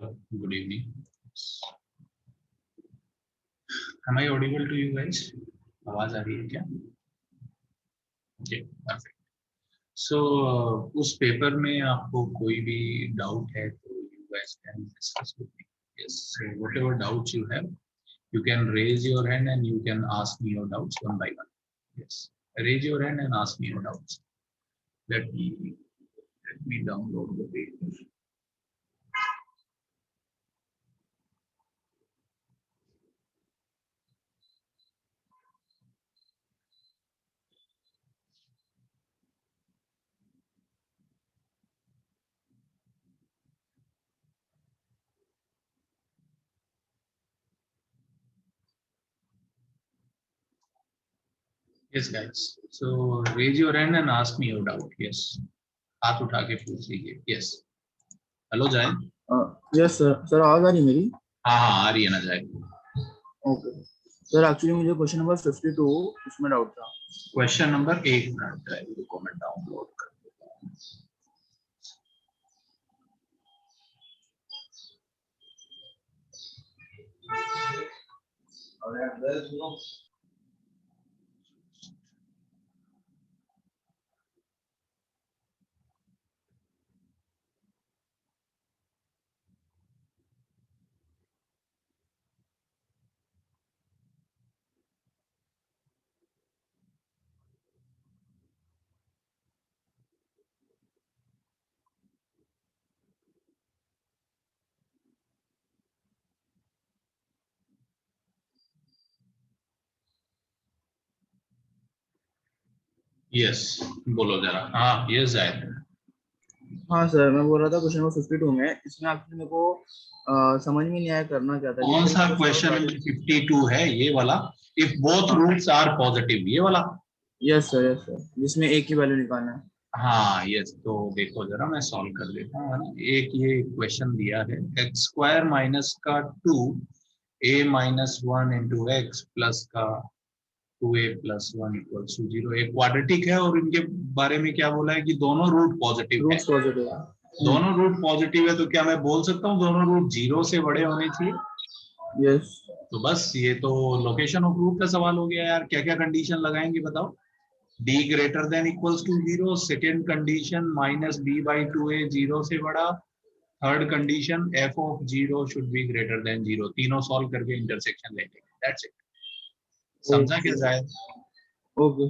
Good evening. Am I audible to you guys? आवाज आ रही है क्या? Okay, perfect. So उस पेपर में आपको कोई भी डाउट है तो you guys can discuss with me. Yes, so whatever doubts you have, you can raise your hand and you can ask me your doubts one by one. Yes, raise your hand and ask me your doubts. Let me download the paper. Yes, guys. So raise your hand and ask me your doubt. Yes. हाथ उठा के पूछ लीजिए. Yes. Hello जायद. Yes sir आवाज आ रही मेरी? हाँ आ रही है ना जायद. ओके सर, एक्चुअली मुझे क्वेश्चन नंबर 52 उसमें डाउट था. क्वेश्चन नंबर 1 मिनट है, रुको मैं डाउनलोड कर देता हूँ. यस बोलो जरा. हाँ यस जायद. हाँ सर, मैं बोल रहा था क्वेश्चन नंबर 52 में, इसमें एक्चुअली मेरे को समझ में नहीं आया करना क्या था. कौन सा क्वेश्चन नंबर 52 है? ये वाला. If both roots are positive, ये वाला. यस सर, जिसमें एक ही वैल्यू निकालना है. हाँ यस. तो देखो जरा मैं सॉल्व कर देता हूँ. है ना, एक ये क्वेश्चन दिया है एक्स स्क्वायर माइनस का 2 a minus 1 into X plus का 2a प्लस 1 इक्वल्स टू 0. एक क्वाड्रेटिक है और इनके बारे में क्या बोला है कि दोनों रूट पॉजिटिव है. दोनों रूट पॉजिटिव है तो क्या मैं बोल सकता हूँ दोनों रूट 0 से बड़े होने चाहिए? यस. तो बस ये तो लोकेशन ऑफ रूट का सवाल हो गया यार. क्या क्या कंडीशन लगाएंगे बताओ? d greater than equals to 0. Second condition minus b by 2a 0 से बड़ा. Third condition f of 0 should be greater than 0. तीनों सॉल्व करके इंटरसेक्शन लेंगे. That's it. समझा क्या जाए? ओके.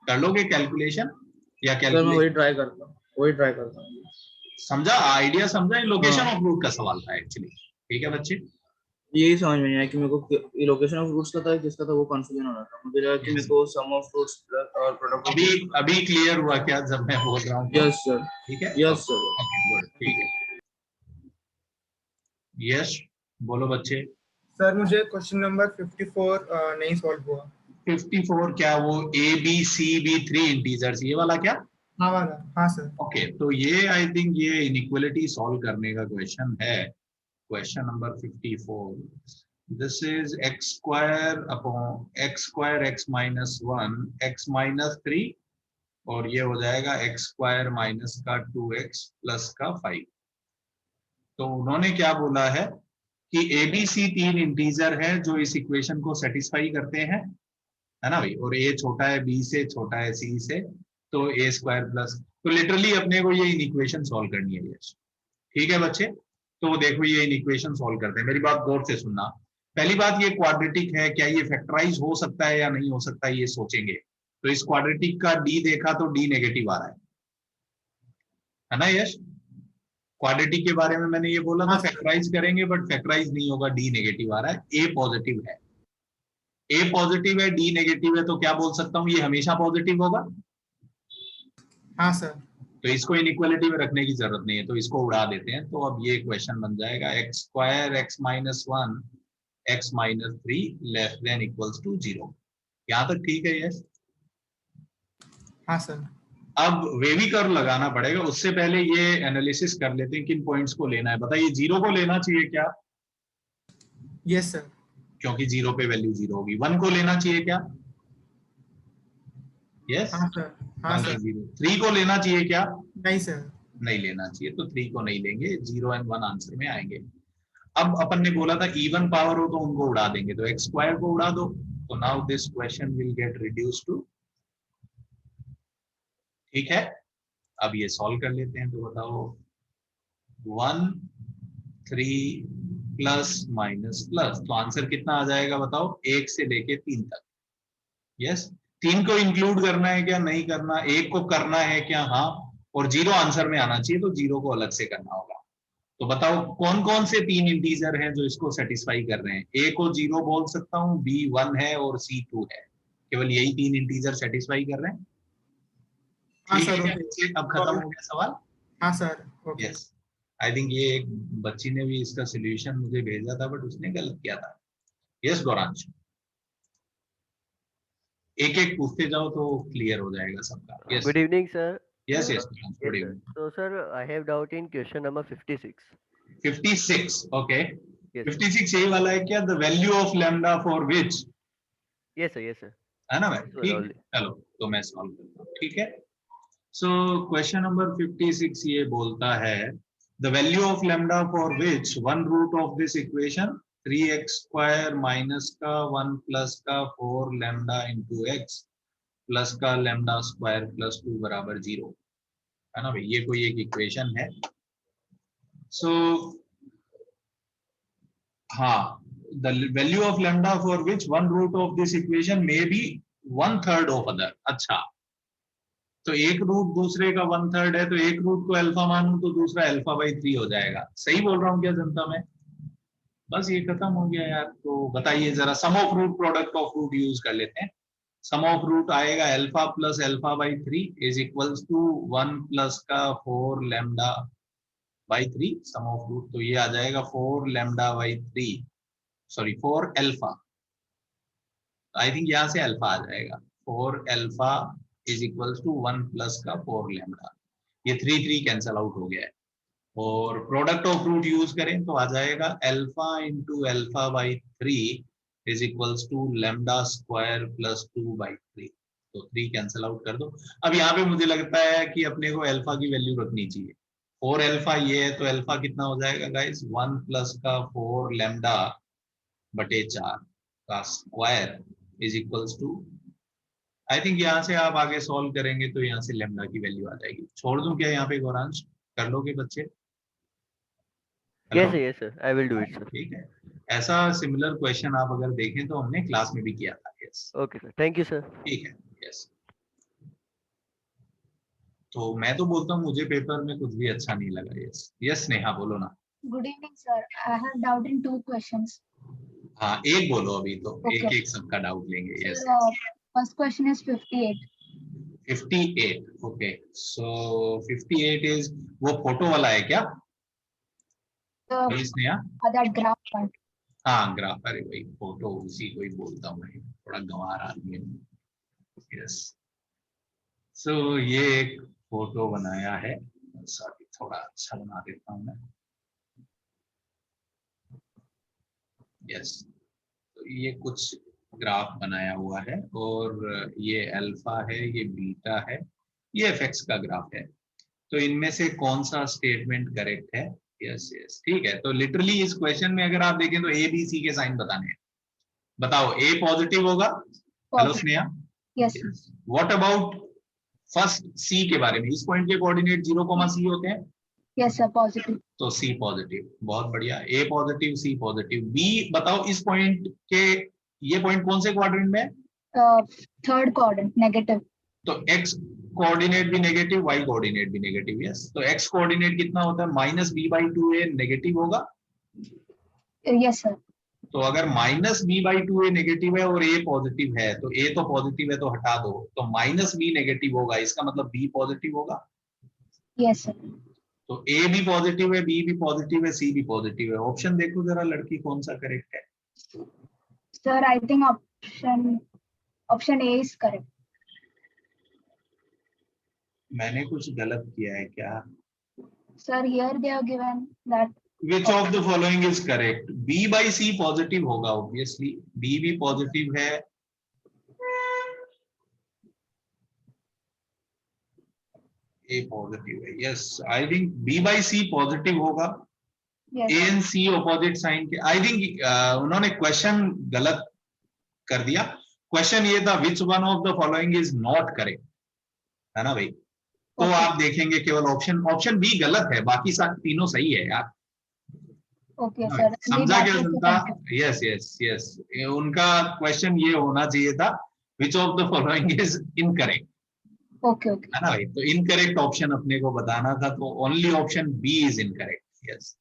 कर लोगे कैलकुलेशन या सर मैं कैलकुलेशन? वही ट्राई करता हूँ. समझा आइडिया? समझा? लोकेशन ऑफ रूट का सवाल था एक्चुअली. ठीक है बच्चे, यही समझ में नहीं आया कि मेरे को ये लोकेशन ऑफ रूट्स का था, किसका था, वो कंफ्यूजन हो रहा था. मुझे लगा कि मेरे को सम ऑफ रूट्स और प्रोडक्ट. अभी क्लियर हुआ क्या जब मैं बोल रहा हूँ? Yes sir. ठीक है. Yes sir. Okay good. ठीक है. यस बोलो बच्चे. सर मुझे क्वेश्चन नंबर 54 नहीं सॉल्व हुआ. 54 क्या? वो a b c b 3 integers, ये वाला क्या? हाँ वाला. हाँ सर. ओके तो ये आई थिंक ये इनइक्वालिटी सॉल्व करने का क्वेश्चन है. Question number 54. This is x square upon x square x minus 1 x minus 3 और ये हो जाएगा x स्क्वायर माइनस का 2x प्लस का 5. तो उन्होंने क्या बोला है कि ए बी सी 3 इंटीजर है जो इस इक्वेशन को सेटिस्फाई करते हैं, है ना भाई. और a छोटा है b से, छोटा है c से, तो a स्क्वायर प्लस. तो लिटरली अपने को ये इक्वेशन सॉल्व करनी है. यस ठीक है बच्चे. तो देखो ये इक्वेशन सॉल्व करते हैं. मेरी बात गौर से सुनना. पहली बात, ये क्वाड्रेटिक है, क्या ये फैक्टराइज हो सकता है या नहीं हो सकता है, ये सोचेंगे. तो इस क्वाड्रेटिक का d देखा तो d नेगेटिव आ रहा है ना यश? क्वाड्रेटिक के बारे में मैंने ये बोला था फैक्टराइज करेंगे, बट फैक्टराइज नहीं होगा, d नेगेटिव आ रहा है. a पॉजिटिव है, a पॉजिटिव है, d नेगेटिव है, तो क्या बोल सकता हूँ ये हमेशा पॉजिटिव होगा? हाँ सर. तो इसको इनइक्वालिटी में रखने की जरूरत नहीं है, तो इसको उड़ा देते हैं. तो अब ये क्वेश्चन बन जाएगा X square X minus 1 X minus 3 less than equals to 0. यहाँ तक ठीक है यस? हाँ सर. अब वेवी कर्व लगाना पड़ेगा. उससे पहले ये एनालिसिस कर लेते हैं किन पॉइंट्स को लेना है. बताइए 0 को लेना चाहिए क्या? Yes sir. क्योंकि 0 पे वैल्यू 0 होगी. 1 को लेना चाहिए क्या? यस. हाँ सर. हाँ सर. 3 को लेना चाहिए क्या? नहीं सर. नहीं लेना चाहिए. तो 3 को नहीं लेंगे, 0 एंड 1 आंसर में आएंगे. अब अपन ने बोला था इवन पावर हो तो उनको उड़ा देंगे, तो एक्स स्क्वायर को उड़ा दो, तो now this question will get reduce to, ठीक है। अब ये सॉल्व कर लेते हैं, तो बताओ 1 3 प्लस माइनस प्लस, तो आंसर कितना आ जाएगा बताओ, 1 से लेके 3 तक। यस, 3 को इंक्लूड करना है क्या, नहीं करना, 1 को करना है क्या, हाँ, और 0 आंसर में आना चाहिए, तो 0 को अलग से करना होगा। तो बताओ कौन कौन से 3 इंटीजर हैं जो इसको सेटिस्फाई कर रहे हैं। ए को 0 बोल सकता हूँ, बी 1 है और सी 2 है, केवल यही 3 इंटीजर सेटिस्फाई कर रहे हैं। हाँ ठीक है सर, क्या ओके। बच्चे? अब खत्म हो गया सवाल। हाँ sir, okay. Yes, I think ये एक बच्ची ने भी इसका सोल्यूशन मुझे भेजा था, बट उसने गलत किया था। यस गौरांश, एक एक पूछते जाओ तो क्लियर हो जाएगा सबका। Yes Good evening, sir. Yes Uh, yes, yes, good sir. Evening. So, sir, I have doubt in question number 56. 56, okay. Yes, sir. 56 यही वाला है क्या, the value of lambda for which, Yes, sir. Yes, sir. है ना भाई? This one ठीक है, only. चलो तो मैं सॉल्व करता हूँ, ठीक है। सो क्वेश्चन नंबर 56 ये बोलता है the value of lambda for which one root of this equation 3x square minus का 1 प्लस का 4 लैम्डा इंटू एक्स प्लस का लैम्डा स्क्वायर प्लस 2 बराबर 0, है ना भाई? ये कोई एक इक्वेशन है। सो हाँ, the value of lambda for which one root of this equation may be 1/3 of other. अच्छा, तो एक रूट दूसरे का 1/3 है, तो एक रूट को अल्फा मानूं तो दूसरा अल्फा बाई 3 हो जाएगा। सही बोल रहा हूँ क्या जनता में? बस ये खत्म हो गया यार। तो बताइए जरा, sum of root product of root use कर लेते हैं। सम ऑफ रूट आएगा alpha plus alpha by 3 is equals to 1 plus का 4 lambda by 3। Sum of root तो ये आ जाएगा 4 lambda by 3, sorry 4 alpha, I think यहाँ से अल्फा आ जाएगा। 4 alpha is equals to 1 plus का 4 लैम्डा, ये 3 कैंसल आउट हो गया है। और प्रोडक्ट ऑफ रूट यूज करें तो आ जाएगा alpha into alpha by 3 is equals to lambda square plus 2 by 3। तो 3 कैंसल आउट कर दो। अब यहाँ पे मुझे लगता है कि अपने को अल्फा की वैल्यू रखनी चाहिए। 4 अल्फा ये है, तो अल्फा कितना हो जाएगा गाइस, 1 प्लस का 4 लैम्डा बटे 4 का square is equals to, I think यहाँ से आप आगे सॉल्व करेंगे तो यहाँ से लैम्डा की वैल्यू आ जाएगी। छोड़ दूं क्या यहाँ पे गौरांश, कर लोगे बच्चे? Yes, hello, sir. Yes, sir. I will do it, sir. ठीक है। ऐसा सिमिलर क्वेश्चन आप अगर देखें तो हमने क्लास में भी किया था। Yes, Okay, sir. Thank you, sir. ठीक है। यस, तो मैं तो बोलता हूँ मुझे पेपर में कुछ भी अच्छा नहीं लगा। यस यस, नेहा बोलो ना। Good evening, sir. I have doubt in two questions. हाँ, एक बोलो अभी, तो Okay. एक एक सबका डाउट लेंगे। Sir, yes, first question is 58. 58, okay. So 58 is वो फोटो वाला है क्या? The Sneha, that graph part. हाँ ग्राफ, अरे वही फोटो, उसी को ही बोलता हूँ मैं, थोड़ा गंवार आदमी हूँ। यस, सो ये एक फोटो बनाया है, सॉरी थोड़ा अच्छा बना देता हूँ मैं। यस, तो ये कुछ ग्राफ बनाया हुआ है, और ये अल्फा है, ये बीटा है, ये एफएक्स का ग्राफ है। तो इनमें से कौन सा स्टेटमेंट करेक्ट है? यस यस, ठीक है। तो लिटरली इस क्वेश्चन में अगर आप देखें तो ए बी सी के साइन बताने हैं। बताओ, ए पॉजिटिव होगा? Hello Positive. Sneha, Yes, sir. What about first C के बारे में? इस पॉइंट के कोऑर्डिनेट 0,c होते हैं, Yes, sir. Positive. तो सी पॉजिटिव, बहुत बढ़िया। ए पॉजिटिव, सी पॉजिटिव। बी बताओ, इस पॉइंट के, ये पॉइंट कौन से क्वाड्रेंट में है? Third quadrant, negative. तो एक्स कोऑर्डिनेट भी नेगेटिव, वाई कोऑर्डिनेट भी नेगेटिव। यस, तो एक्स कोऑर्डिनेट कितना होता है, -b/2a नेगेटिव होगा। Yes, sir. तो अगर -b/2a नेगेटिव है और a पॉजिटिव है, तो a तो पॉजिटिव है तो हटा दो, तो -b नेगेटिव होगा, इसका मतलब b पॉजिटिव होगा। Yes, sir. तो a भी पॉजिटिव है, b भी पॉजिटिव है, c भी पॉजिटिव है। ऑप्शन देखो जरा लड़की, कौन सा करेक्ट है? Sir, I think option A is correct. मैंने कुछ गलत किया है क्या? Sir, here they have given that. Which of the following is correct? B by C positive होगा ऑब्वियसली, B भी पॉजिटिव है, A पॉजिटिव है। Yes, I think B by C positive होगा, Yes. A and C opposite sign के, I think उन्होंने question गलत कर दिया। क्वेश्चन ये था which one of the following is not correct, है ना भाई। तो Okay. आप देखेंगे केवल ऑप्शन बी गलत है, बाकी सब तीनों सही है यार। Okay, sir. समझा क्या That was Janata? the yes yes yes, उनका क्वेश्चन ये होना चाहिए था which of the following is incorrect, Okay, okay. है ना भाई। तो इनकरेक्ट ऑप्शन अपने को बताना था, तो only option B is incorrect. Yes,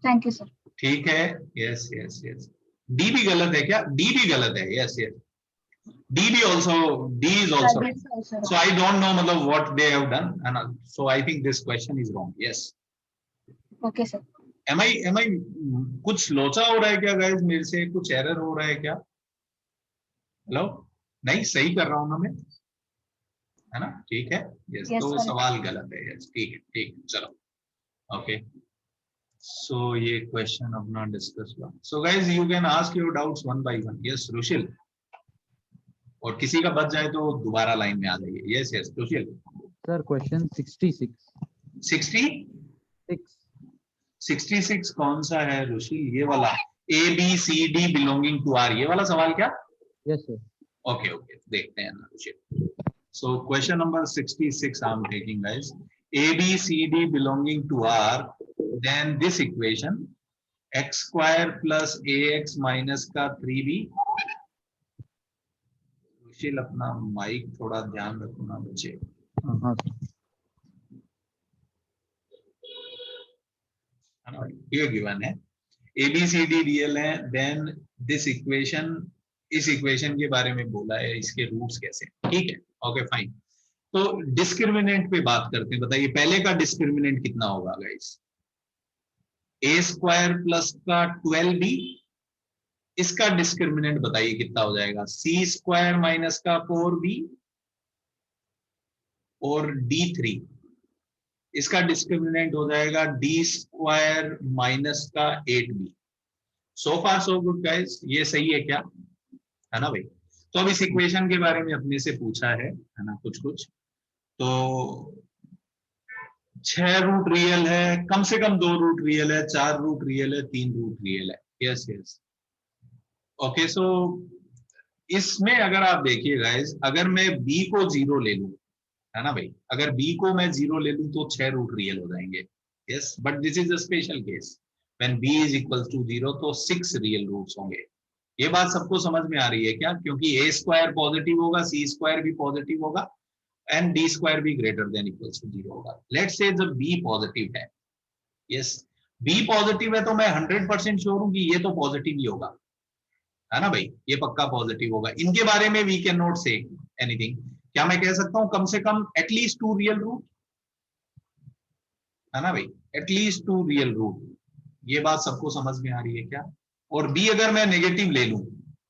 Thank you, sir. ठीक है। यस यस यस, डी भी गलत है क्या? डी भी गलत है। यस यस, डी भी also, D is also, That is also so wrong. I don't know मतलब what they have done, and so I think this question is wrong. Yes, Okay, sir. am I कुछ लोचा हो रहा है क्या guys? मेरे से कुछ एरर हो रहा है क्या? हेलो, नहीं सही कर रहा हूं ना मैं, है ना? ठीक है। यस, Yes, तो sir. सवाल गलत है। यस, ठीक है, ठीक, चलो ओके। सो ये क्वेश्चन अपना डिस्कस हुआ। So guys you can ask your doubts one by one. Yes Rushil, और किसी का बच जाए तो दोबारा लाइन में आ जाइए। Yes yes Rushil. Sir, question 66. 66 कौन सा है रुशिल? ये वाला, A B C D belonging to R, ये वाला सवाल क्या? Yes, sir. ओके ओके, देखते हैं ना Rushil. So question number 66 I am taking guys, A B C D belonging to R, then this equation x square plus ax minus का 3b। Rushil अपना mic थोड़ा ध्यान रखो ना बच्चे। हाँ ये गिवन है, A B C D real है, देन दिस इक्वेशन, इस इक्वेशन के बारे में बोला है, इसके रूट्स कैसे, ठीक है ओके फाइन। तो डिस्क्रिमिनेंट पे बात करते हैं। बताइए पहले का डिस्क्रिमिनेंट कितना होगा गाइस? ए स्क्वायर प्लस का 12b, इसका डिस्क्रिमिनेंट बताइए कितना हो जाएगा? सी स्क्वायर माइनस का 4b और d3, इसका डिस्क्रिमिनेंट हो जाएगा डी स्क्वायर माइनस का 8b। सो फार सो गुड गाइस, ये सही है क्या? है ना भाई। तो अब इस इक्वेशन के बारे में अपने से पूछा है ना कुछ कुछ। तो 6 रूट रियल है, कम से कम 2 रूट रियल है, 4 रूट रियल है, 3 रूट रियल है। Yes yes okay. सो इसमें अगर आप देखिए गाइस, अगर मैं b को 0 ले लूं, है ना भाई, अगर b को मैं 0 ले लूं तो 6 रूट रियल हो जाएंगे। Yes, but this is a special case, when b is equal to 0 तो 6 रियल रूट्स होंगे। ये बात सबको समझ में आ रही है क्या? क्योंकि a स्क्वायर पॉजिटिव होगा, c स्क्वायर भी पॉजिटिव होगा, एंड डी स्क्वायर भी ग्रेटर देन इक्वल्स टू 0 होगा। लेट्स से जब b पॉजिटिव है, यस b पॉजिटिव है, तो मैं 100% श्योर हूं कि ये तो पॉजिटिव ही होगा, है ना भाई, ये पक्का पॉजिटिव होगा। इनके बारे में we can not say anything. क्या मैं कह सकता हूं कम से कम एटलीस्ट 2 रियल रूट, है ना भाई, एटलीस्ट 2 रियल रूट। ये बात सबको समझ में आ रही है क्या? और b अगर मैं नेगेटिव ले लूं,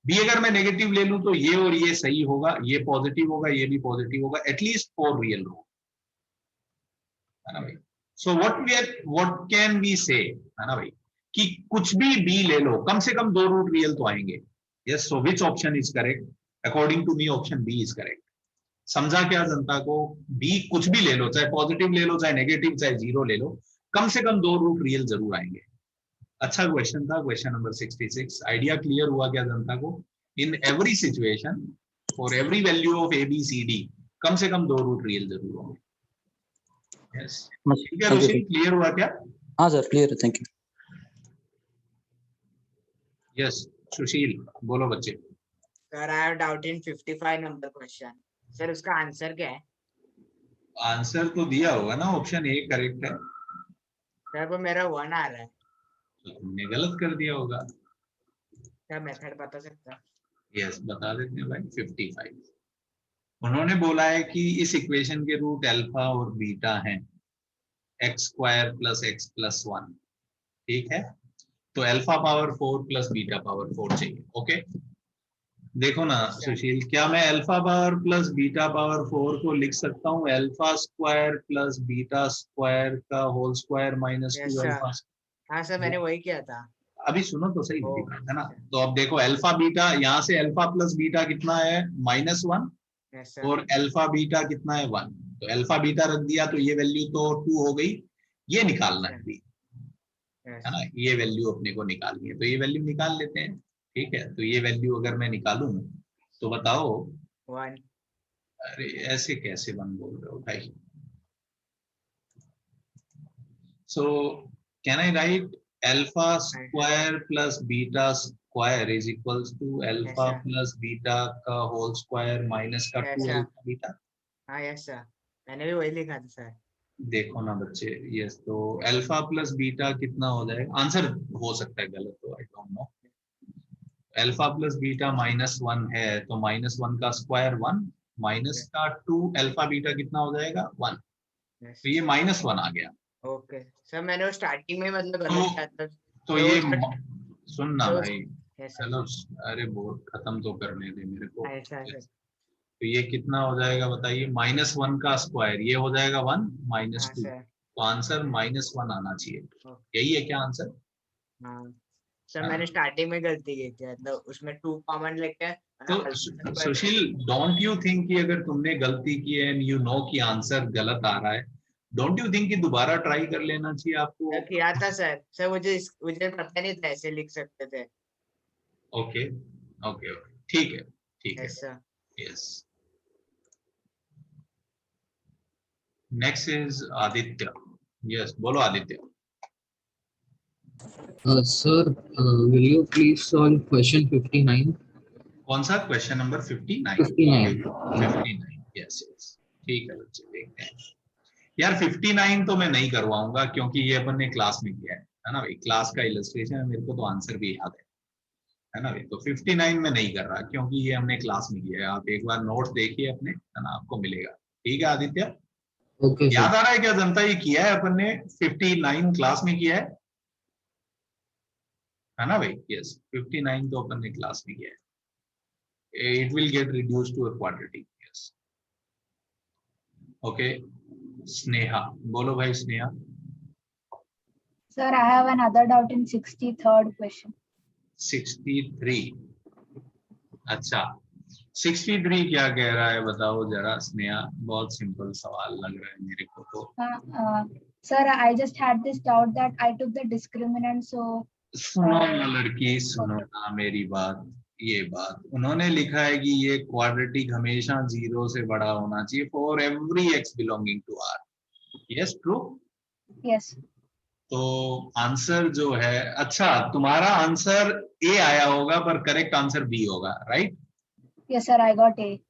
b अगर मैं नेगेटिव ले लूं तो ये और ये सही होगा, ये पॉजिटिव होगा, ये भी पॉजिटिव होगा, एटलीस्ट 4 रियल रूट, है ना भाई। सो व्हाट कैन वी से, है ना भाई, कि कुछ भी b ले लो, कम से कम 2 रूट रियल तो आएंगे। Yes, so which option is correct? According to me option B is correct. समझा क्या जनता को? b कुछ भी ले लो, चाहे पॉजिटिव ले लो, चाहे नेगेटिव, चाहे 0 ले लो, कम से कम 2 रूट रियल जरूर आएंगे। अच्छा क्वेश्चन था, क्वेश्चन नंबर 66। आइडिया क्लियर हुआ क्या जनता को? In every situation for every value of A B C D कम से कम 2 रूट रियल जरूर होंगे। यस, ठीक है रुशिल, क्लियर हुआ क्या? हाँ सर, क्लियर है, थैंक यू। यस सुशील, बोलो बच्चे। Sir, I have doubt in 55 number question. Sir, उसका आंसर क्या है? आंसर तो दिया होगा ना, ऑप्शन ए करेक्ट है। सर वो मेरा 1 आ रहा है। तो तुमने गलत कर दिया होगा। क्या मेथड बता सकता? यस, बता देते हैं भाई। 55 उन्होंने बोला है कि इस इक्वेशन के रूट अल्फा और बीटा हैं, x square plus x plus 1, ठीक है। तो alpha power 4 plus beta power 4 चाहिए। ओके, देखो ना सुशील, क्या मैं alpha power plus beta power 4 को लिख सकता हूँ alpha square plus beta square का होल स्क्वायर माइनस 2 अल्फा? हाँ सर, मैंने वही किया था। अभी सुनो तो सही, है ना। तो अब देखो अल्फा बीटा, यहाँ से अल्फा प्लस बीटा कितना है? -1, और अल्फा बीटा कितना है? 1। तो अल्फा बीटा रख दिया तो ये वैल्यू तो 2 हो गई, ये निकालना है अभी। Yes. है ना, ये वैल्यू अपने को निकालनी है, तो ये वैल्यू निकाल लेते हैं। ठीक है, तो ये वैल्यू अगर मैं निकालूं तो बताओ। 1. अरे ऐसे कैसे वन बोल रहे हो भाई? So can I write alpha square plus beta square is equals to alpha sir. Plus beta का होल स्क्वायर माइनस का Yes, 2 sir. Alpha beta? हाँ यस सर, मैंने भी वही लिखा था सर। देखो ना बच्चे, यस, तो अल्फा प्लस बीटा कितना हो जाएगा? आंसर हो सकता है गलत, तो I don't know. Alpha plus beta -1 है, तो -1 का स्क्वायर 1, माइनस का 2 अल्फा बीटा कितना हो जाएगा? 1। यस तो ये -1 आ गया। ओके सर, मैंने वो स्टार्टिंग में मतलब तो गलत किया था। तो तो ये उसका सुनना तो भाई, यस सर। हेलो, अरे बोर्ड खत्म तो करने दे मेरे को। ऐसा सर। तो ये कितना हो जाएगा बताइए? -1 का स्क्वायर ये हो जाएगा 1 हाँ -2, सर। तो आंसर -1 आना चाहिए। ओके। यही है क्या आंसर? हाँ सर, हाँ। मैंने स्टार्टिंग में गलती की थी, मतलब उसमें 2 कॉमन लेके तो सुशील, डोंट यू थिंक कि अगर तुमने गलती की है एंड यू नो कि आंसर गलत आ रहा है, डोंट यू थिंक कि दोबारा ट्राई कर लेना चाहिए आपको? किया था सर। सर मुझे पता नहीं था ऐसे लिख सकते थे। ओके ओके ओके, ठीक है, ठीक है, yes sir. Yes. Next is Aditya. Yes, बोलो Aditya. Sir, will you please solve question 59? कौन सा क्वेश्चन नंबर 59? 59. 59, यस यस, ठीक है बच्चे, देखते हैं। यार 59 तो मैं नहीं करवाऊंगा, क्योंकि ये अपन ने क्लास में किया है ना भाई, क्लास का इलस्ट्रेशन है, मेरे को तो आंसर भी याद है ना भाई। तो 59 में नहीं कर रहा, क्योंकि ये हमने क्लास में किया है। आप एक बार नोट देखिए अपने, है ना, आपको मिलेगा। ठीक है आदित्य, Okay, sir. याद आ रहा है क्या जनता, ये किया है अपन ने 59 क्लास में किया है ना भाई? यस, 59 तो अपन ने क्लास में किया है। It will get reduced to a quadratic. Yes. Okay. Sneha, बोलो भाई Sneha. Sir, I have another doubt in 63rd question. 63, अच्छा 63 क्या कह रहा है बताओ जरा स्नेहा? बहुत सिंपल सवाल लग रहा है मेरे को तो। Sir, I just had this doubt that I took the discriminant, so सुनो ना लड़की, सुनो ना मेरी बात, ये बात उन्होंने लिखा है कि ये क्वाड्रेटिक हमेशा 0 से बड़ा होना चाहिए for every x belonging to r। Yes, true. yes, तो आंसर जो है, अच्छा तुम्हारा आंसर ए आया होगा पर करेक्ट आंसर बी होगा, right? yes sir, I got A.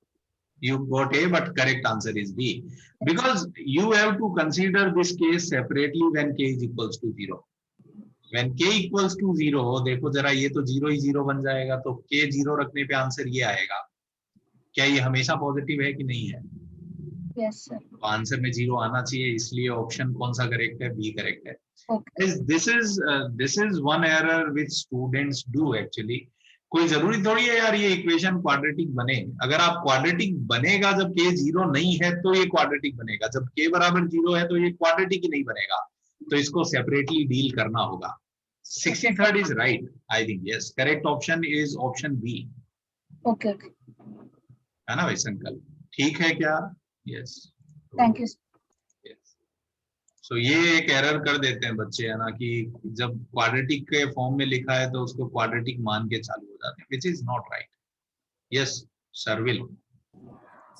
You got A, but correct answer is B, because you have to consider this case separately when k is equals to 0. When k equals to 0, देखो जरा, ये तो 0 ही 0 बन जाएगा, तो k 0 रखने पे answer ये आएगा। क्या ये हमेशा पॉजिटिव है कि नहीं है? Yes sir. तो आंसर में 0 आना चाहिए, इसलिए ऑप्शन कौन सा करेक्ट है? बी करेक्ट है। Okay. This is one error which students do actually. कोई जरूरी थोड़ी है यार ये इक्वेशन क्वाड्रेटिक बने। अगर आप क्वाड्रेटिक बनेगा जब k 0 नहीं है तो ये क्वाड्रेटिक बनेगा, जब k बराबर 0 है तो ये क्वाड्रेटिक ही नहीं बनेगा। तो इसको सेपरेटली डील करना होगा। 63rd is right, I think. Yes, correct option is option B. Okay, okay. है ना भाई संकल्प? ठीक है क्या? Yes, Thank you, sir. सो ये एक एरर कर देते हैं बच्चे, है ना, कि जब क्वाड्रेटिक के फॉर्म में लिखा है तो उसको क्वाड्रेटिक मान के चालू हो जाते हैं, which is not right. Yes Sarvil.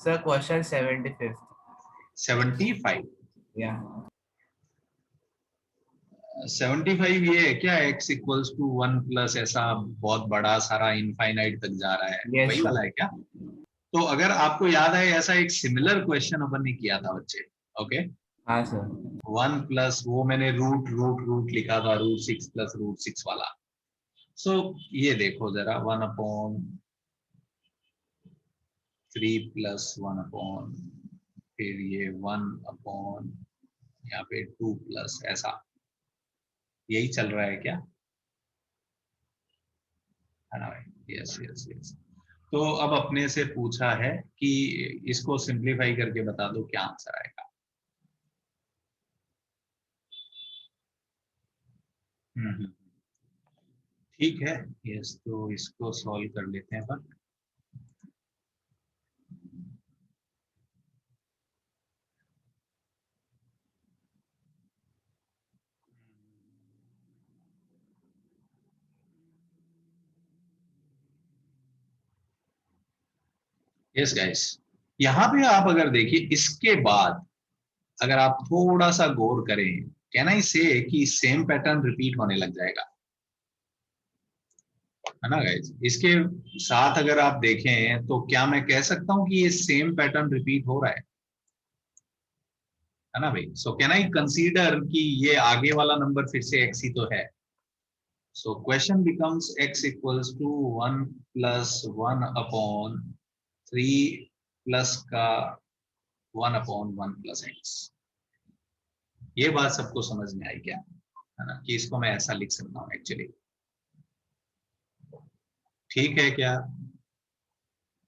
Sir, question 75th. 75, Yeah. 75 ये है क्या? x इक्वल्स टू 1 प्लस ऐसा बहुत बड़ा सारा इनफाइनाइट तक जा रहा है, Yes, वही sir. वाला है क्या? तो अगर आपको याद है, ऐसा एक सिमिलर क्वेश्चन अपन ने किया था बच्चे। ओके, हाँ sir. 1 प्लस वो मैंने रूट रूट रूट लिखा था, √6 प्लस √6 वाला। सो ये देखो जरा, 1/3 प्लस 1 फिर ये 1 यहाँ पे 2 प्लस, ऐसा यही चल रहा है क्या? है ना भाई? Yes yes yes. तो अब अपने से पूछा है कि इसको सिंप्लीफाई करके बता दो क्या आंसर आएगा। ठीक है, यस, तो इसको सॉल्व कर लेते हैं अपन। यस गाइस, यहाँ पे आप अगर देखिए इसके बाद अगर आप थोड़ा सा गौर करें, कैन आई से कि सेम पैटर्न रिपीट होने लग जाएगा, है ना गाइस। इसके साथ अगर आप देखें तो क्या मैं कह सकता हूं कि ये सेम पैटर्न रिपीट हो रहा है ना भाई। सो कैन आई कंसीडर कि ये आगे वाला नंबर फिर से x ही तो है। So question becomes x equals to 1 plus 1 upon 3 plus का 1 अपॉन 1 प्लस x। ये बात सबको समझ में आई क्या, है ना, कि इसको मैं ऐसा लिख सकता हूँ एक्चुअली, ठीक है क्या,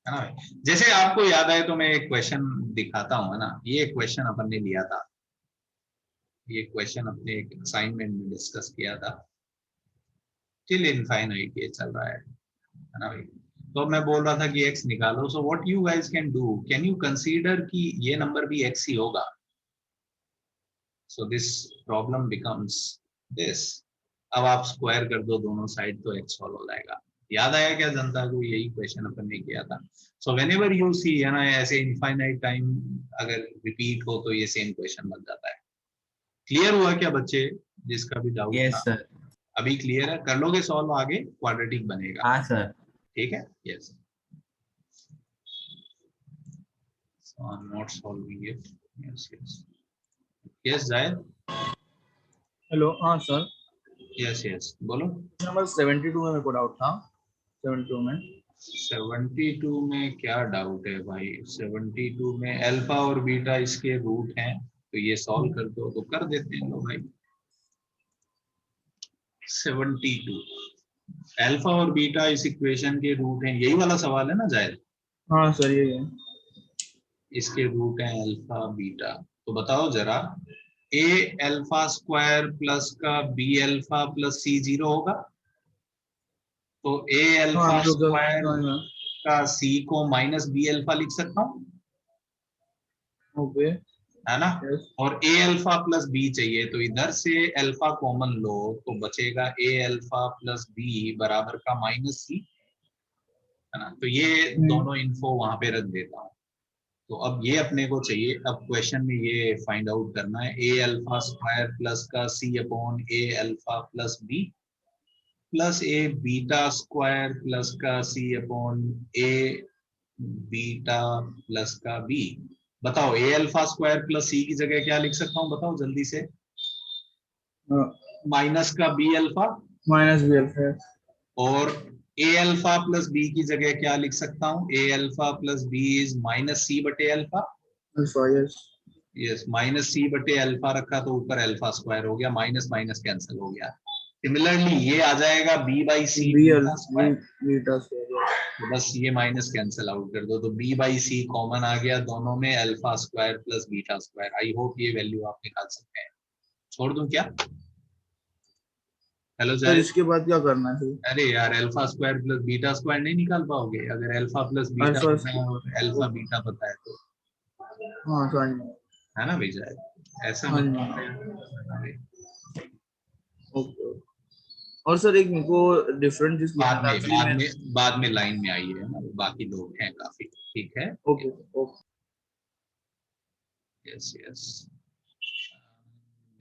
है ना भाई। जैसे आपको याद आए तो मैं एक क्वेश्चन दिखाता हूँ, है ना। ये क्वेश्चन अपन ने लिया था, ये क्वेश्चन अपने एक असाइनमेंट में डिस्कस किया था, टिल इनफाइनाइट ये चल रहा है ना भाई। तो मैं बोल रहा था कि x निकालो। So what you guys can do, can you consider कि ये नंबर भी x ही होगा। So this problem becomes this. अब आप स्क्वायर कर दो दोनों साइड तो x सॉल्व हो जाएगा। याद आया क्या जनता को, यही क्वेश्चन अपन ने किया था। सो व्हेनेवर यू सी, है ना, ऐसे इनफाइनाइट टाइम अगर रिपीट हो तो ये सेम क्वेश्चन बन जाता है। क्लियर हुआ क्या बच्चे, जिसका भी डाउट Yes, था? sir. अभी क्लियर है, कर लोगे सॉल्व, आगे क्वाड्रेटिक बनेगा, हाँ sir. ठीक है। Yes, so I'm not solving it. Yes जायद, हेलो, हाँ सर। yes बोलो। नंबर 72 में मेरे को डाउट था। 72 में 72 में क्या डाउट है भाई। 72 में अल्फा और बीटा इसके रूट हैं, तो ये सॉल्व कर दो तो कर देते हैं लो भाई। 72 अल्फा और बीटा इस इक्वेशन के रूट हैं, यही वाला सवाल है ना जायद। हाँ सर, ये है। इसके रूट हैं अल्फा बीटा, तो बताओ जरा, ए अल्फा स्क्वायर प्लस का बी अल्फा प्लस सी 0 होगा, तो ए अल्फा हाँ तो स्क्वायर क्या? का सी को माइनस बी अल्फा लिख सकता हूँ, ओके। है ना। यस। और ए अल्फा प्लस बी चाहिए, तो इधर से अल्फा कॉमन लो तो बचेगा ए अल्फा प्लस बी बराबर का माइनस सी, है ना। तो ये दोनों इन्फो वहां पे रख देता हूँ। तो अब ये अपने को चाहिए, अब क्वेश्चन में ये फाइंड आउट करना है, ए अल्फा स्क्वायर प्लस का सी अपॉन ए अल्फा प्लस बी प्लस ए बीटा स्क्वायर प्लस का सी अपॉन ए बीटा प्लस का बी। बताओ ए अल्फा स्क्वायर प्लस सी की जगह क्या लिख सकता हूँ, बताओ जल्दी से। माइनस का B alpha minus B alpha. और ए अल्फा प्लस बी की जगह क्या लिख सकता हूँ, A alpha plus B is minus C बटे alpha. Alpha, yes. Yes, minus C बटे अल्फा रखा तो ऊपर अल्फा स्क्वायर हो गया, माइनस माइनस कैंसिल हो गया। सिमिलरली ये आ जाएगा B by C B beta square, beta square. तो बस ये माइनस कैंसिल आउट कर दो, तो बी बाई सी कॉमन आ गया दोनों में, alpha square plus beta square. I hope ये वैल्यू आप निकाल सकते हैं। छोड़ दूं क्या? हेलो सर, जायद। इसके बाद क्या करना है फिर? अरे यार, alpha square plus beta square नहीं निकाल पाओगे अगर अल्फा प्लस बीटा अल्फा पता है और अल्फा बीटा पता है तो, हाँ समझ में। है ना भाई जायद, ऐसा हाँ मत जी। करना भाई। ओके। और सर एक मेरे को डिफरेंट चीज बाद में एक्चुअली बाद मैं। में बाद में लाइन में आई है ना, बाकी लोग हैं काफी, ठीक है। Okay okay. Yes, yes.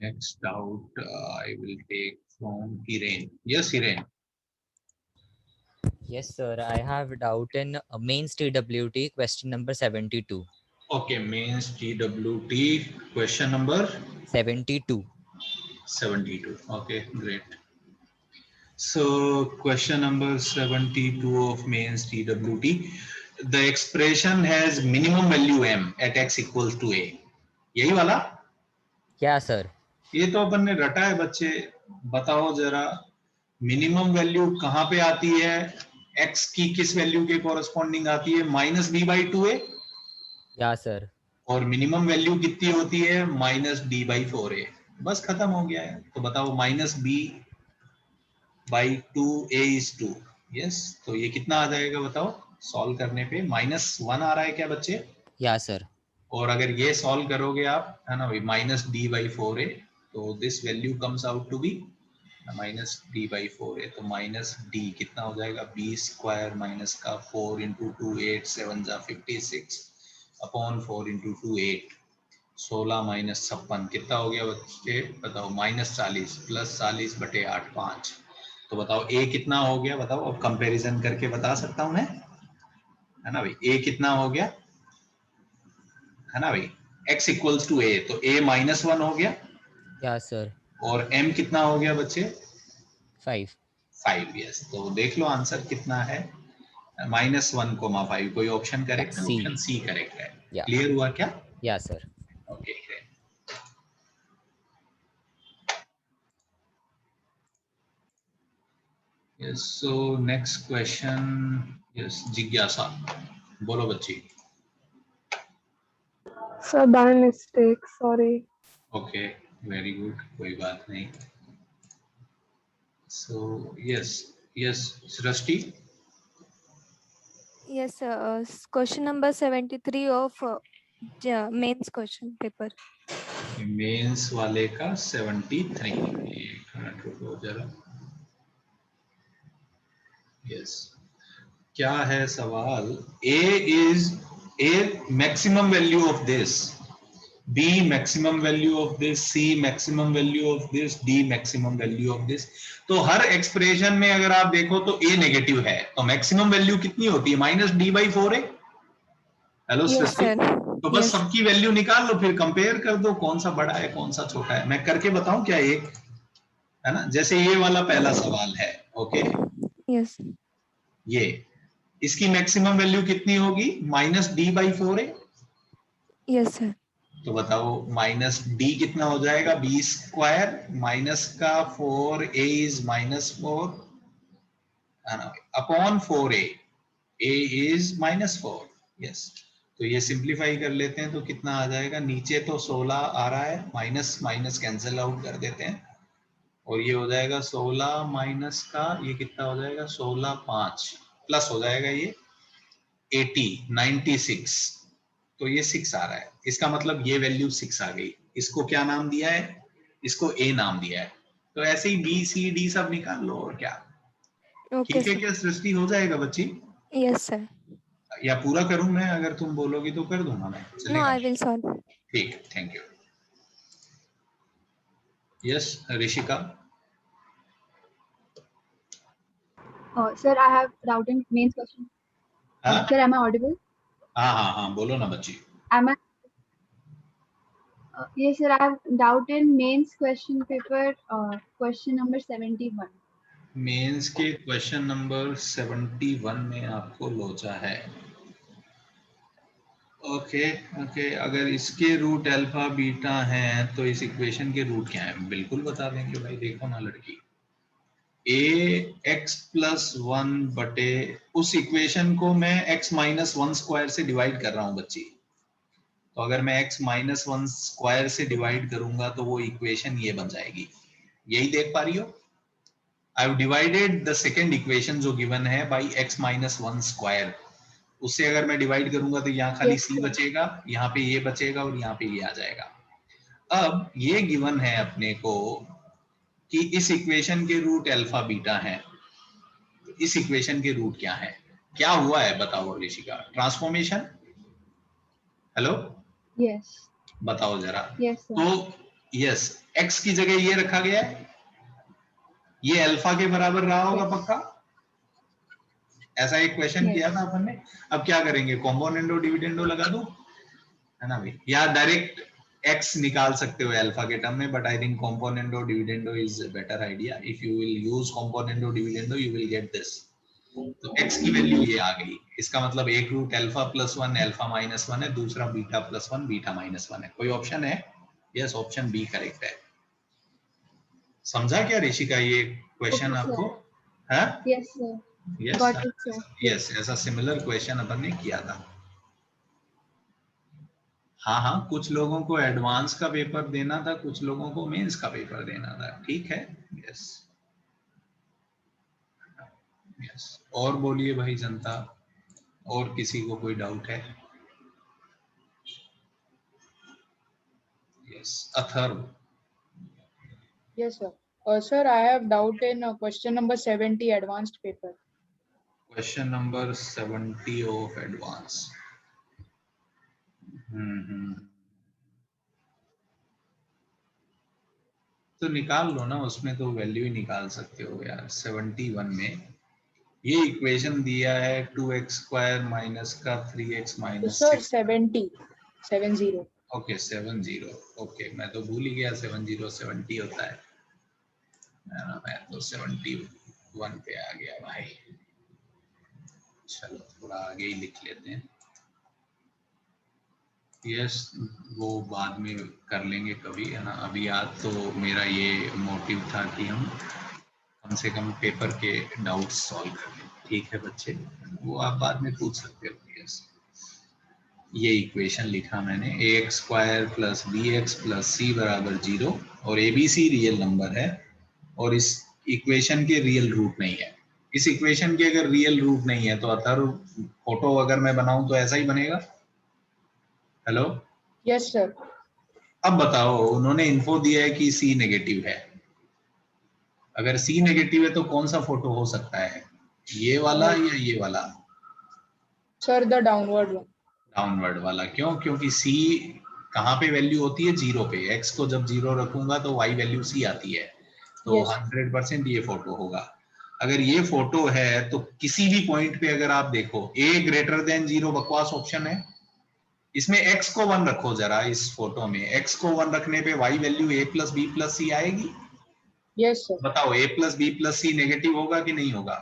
Next out, I will take from Hiren. Yes, Hiren. Yes, sir. I have doubt in mains TWT question number 72. Okay, mains TWT question number 72. 72. Okay, great. So question number 72 of mains TWT. The expression has minimum value m at x equals to a. यही वाला? Yeah, sir. ये तो अपन ने रटा है बच्चे, बताओ जरा मिनिमम वैल्यू कहाँ पे आती है, x की किस वैल्यू के कोरस्पॉन्डिंग आती है, minus B by two A, Yeah, sir. और मिनिमम वैल्यू कितनी होती है, minus D by four A. बस खत्म हो गया है। तो बताओ minus B by two A is two. Yes, तो ये कितना आ जाएगा बताओ सॉल्व करने पे, माइनस वन आ रहा है क्या बच्चे? Yeah, sir. और अगर ये सॉल्व करोगे आप, है ना भाई, minus D by four A, तो this value comes out to be minus D by 4 है, तो माइनस डी कितना हो जाएगा, बी स्क्वायर माइनस का 4 इंटू 2 8 7 जा 56 अपॉन 4 इंटू 2 8 16 माइनस 56 कितना हो गया बच्चे बताओ, माइनस 40 प्लस 40 बटे 8 5। तो बताओ ए कितना हो गया, बताओ अब कंपैरिजन करके बता सकता हूं मैं, है ना भाई। ए कितना हो गया, है ना भाई, x इक्वल्स टू ए, तो a माइनस 1 हो गया Yeah, sir. और m कितना हो गया बच्चे 5. 5। यस, तो देख लो आंसर कितना है, -1,5। कोई ऑप्शन करेक्ट है, C. ऑप्शन सी करेक्ट है। Yeah. क्लियर हुआ क्या? Yeah, sir. Okay yes, so next question, yes जिज्ञासा, बोलो बच्ची। Sir, by mistake, sorry. Okay very good, कोई बात नहीं। So yes yes Srishti, Yes, sir. Question number 73 of mains question paper. Mains वाले का 73, एक मिनट रुको जरा। यस, क्या है सवाल, A maximum value of this, B maximum value of this, C maximum value of this, D maximum value of this. तो हर एक्सप्रेशन में अगर आप देखो तो ए नेगेटिव है, तो मैक्सिमम वैल्यू कितनी होती है, माइनस डी बाई 4 है। हेलो Yes, सृष्टि, sir. तो बस Yes. सबकी वैल्यू निकाल लो, फिर कंपेयर कर दो कौन सा बड़ा है कौन सा छोटा है। मैं करके बताऊं क्या, एक है ना, जैसे ये वाला पहला सवाल है, ओके, Yes. ये इसकी मैक्सिमम वैल्यू कितनी होगी, माइनस डी बाई 4 है। Yes, sir. तो बताओ माइनस डी कितना हो जाएगा, बी स्क्वायर माइनस का 4a इज -4 है ना, upon 4a, a is -4। Yes, तो ये सिंप्लीफाई कर लेते हैं तो कितना आ जाएगा, नीचे तो 16 आ रहा है, माइनस माइनस कैंसिल आउट कर देते हैं और ये हो जाएगा 16 माइनस का ये कितना हो जाएगा, 16 5 प्लस हो जाएगा ये 80 96, तो ये 6 आ रहा है। इसका मतलब ये वैल्यू 6 आ गई। इसको क्या नाम दिया है, इसको ए नाम दिया है। तो ऐसे ही बी सी डी सब निकाल लो और क्या। Okay, ठीक है sir. क्या सृष्टि, हो जाएगा बच्ची, Yes, sir. या पूरा करूं मैं, अगर तुम बोलोगी तो कर दूंगा मैं, No, चलेगा? I will solve. ठीक है, thank you. Yes Rishika, Sir, I have doubt in mains question. हाँ Sir, am I audible? हाँ हाँ हाँ बोलो ना बच्ची। Am I? Yes, sir. I have doubt in mains question paper. Question number 71. Mains के क्वेश्चन नंबर 71 में आपको लोचा है। ओके ओके, अगर इसके रूट अल्फा बीटा हैं तो इस इक्वेशन के रूट क्या है, बिल्कुल बता देंगे भाई। देखो ना लड़की, ए एक्स प्लस 1 बटे, उस इक्वेशन को मैं x माइनस 1 स्क्वायर से डिवाइड कर रहा हूं बच्ची। तो अगर मैं x माइनस 1 स्क्वायर से डिवाइड करूंगा तो वो इक्वेशन ये बन जाएगी, यही देख पा रही हो। I have divided the second equation जो गिवन है बाई x माइनस 1 स्क्वायर, उससे अगर मैं डिवाइड करूंगा तो यहाँ खाली Yes, c sir. बचेगा, यहाँ पे ये बचेगा और यहाँ पे ये आ जाएगा। अब ये गिवन है अपने को कि इस इक्वेशन के रूट अल्फा बीटा है, इस इक्वेशन के रूट क्या है, क्या हुआ है बताओ ऋषिका, ट्रांसफॉर्मेशन। Hello, Yes. बताओ जरा। Yes, sir. तो यस, x की जगह ये रखा गया है, ये अल्फा के बराबर रहा होगा Yes. पक्का, ऐसा एक क्वेश्चन Yes. किया था अपन ने। अब क्या करेंगे, कॉम्पोनेंडो डिविडेंडो लगा दो, है ना भाई, या डायरेक्ट x निकाल सकते हो अल्फा के टर्म में, but I think componendo dividendo is better idea. If you will use componendo dividendo you will get this. तो x की वैल्यू ये आ गई, इसका मतलब एक root alpha plus 1 alpha minus 1 है, दूसरा बीटा प्लस 1 बीटा माइनस 1 है। कोई ऑप्शन है? यस, ऑप्शन बी करेक्ट है। समझा क्या ऋषिका ये क्वेश्चन Okay, आपको? sir. है Yes, sir. Yes Got it, sir. Yes, ऐसा सिमिलर क्वेश्चन अपन ने किया था। हाँ हाँ, कुछ लोगों को एडवांस का पेपर देना था, कुछ लोगों को मेंस का पेपर देना था, ठीक है। यस यस, और बोलिए भाई जनता, और किसी को कोई डाउट है? Yes Atharva, Yes, sir. Sir, I have doubt in question number 70 advanced paper. Question number 70 of advance. तो निकाल लो ना, उसमें तो वैल्यू ही निकाल सकते हो यार। 71 में ये इक्वेशन दिया है 2x² माइनस का 3x minus Sir, 70. Okay 70। Okay मैं तो भूल ही गया 70 70 होता है ना, मैं तो 71 पे आ गया भाई। चलो थोड़ा आगे ही लिख लेते हैं। यस वो बाद में कर लेंगे कभी, है ना। अभी आज तो मेरा ये मोटिव था कि हम कम से कम पेपर के डाउट सॉल्व कर लें। ठीक है बच्चे, वो आप बाद में पूछ सकते हो। यस ये इक्वेशन लिखा मैंने, ax² plus bx plus c बराबर 0 और abc रियल नंबर है और इस इक्वेशन के रियल रूट नहीं है। इस इक्वेशन के अगर रियल रूट नहीं है तो अथर फोटो अगर मैं बनाऊं तो ऐसा ही बनेगा। Hello Yes, sir. अब बताओ, उन्होंने इन्फो दिया है कि C नेगेटिव है। अगर C नेगेटिव है तो कौन सा फोटो हो सकता है, ये वाला या ये वाला? Sir, the downward one. Downward वाला। क्यों? क्योंकि C कहाँ पे वैल्यू होती है? 0 पे। X को जब 0 रखूंगा तो Y वैल्यू C आती है, तो Yes. 100% ये फोटो होगा। अगर ये फोटो है तो किसी भी पॉइंट पे अगर आप देखो a ग्रेटर देन 0 बकवास ऑप्शन है। इसमें x को 1 रखो जरा, इस फोटो में x को 1 रखने पे y value a plus B plus सी आएगी। Yes, sir. बताओ a प्लस बी प्लस सी नेगेटिव होगा कि नहीं होगा?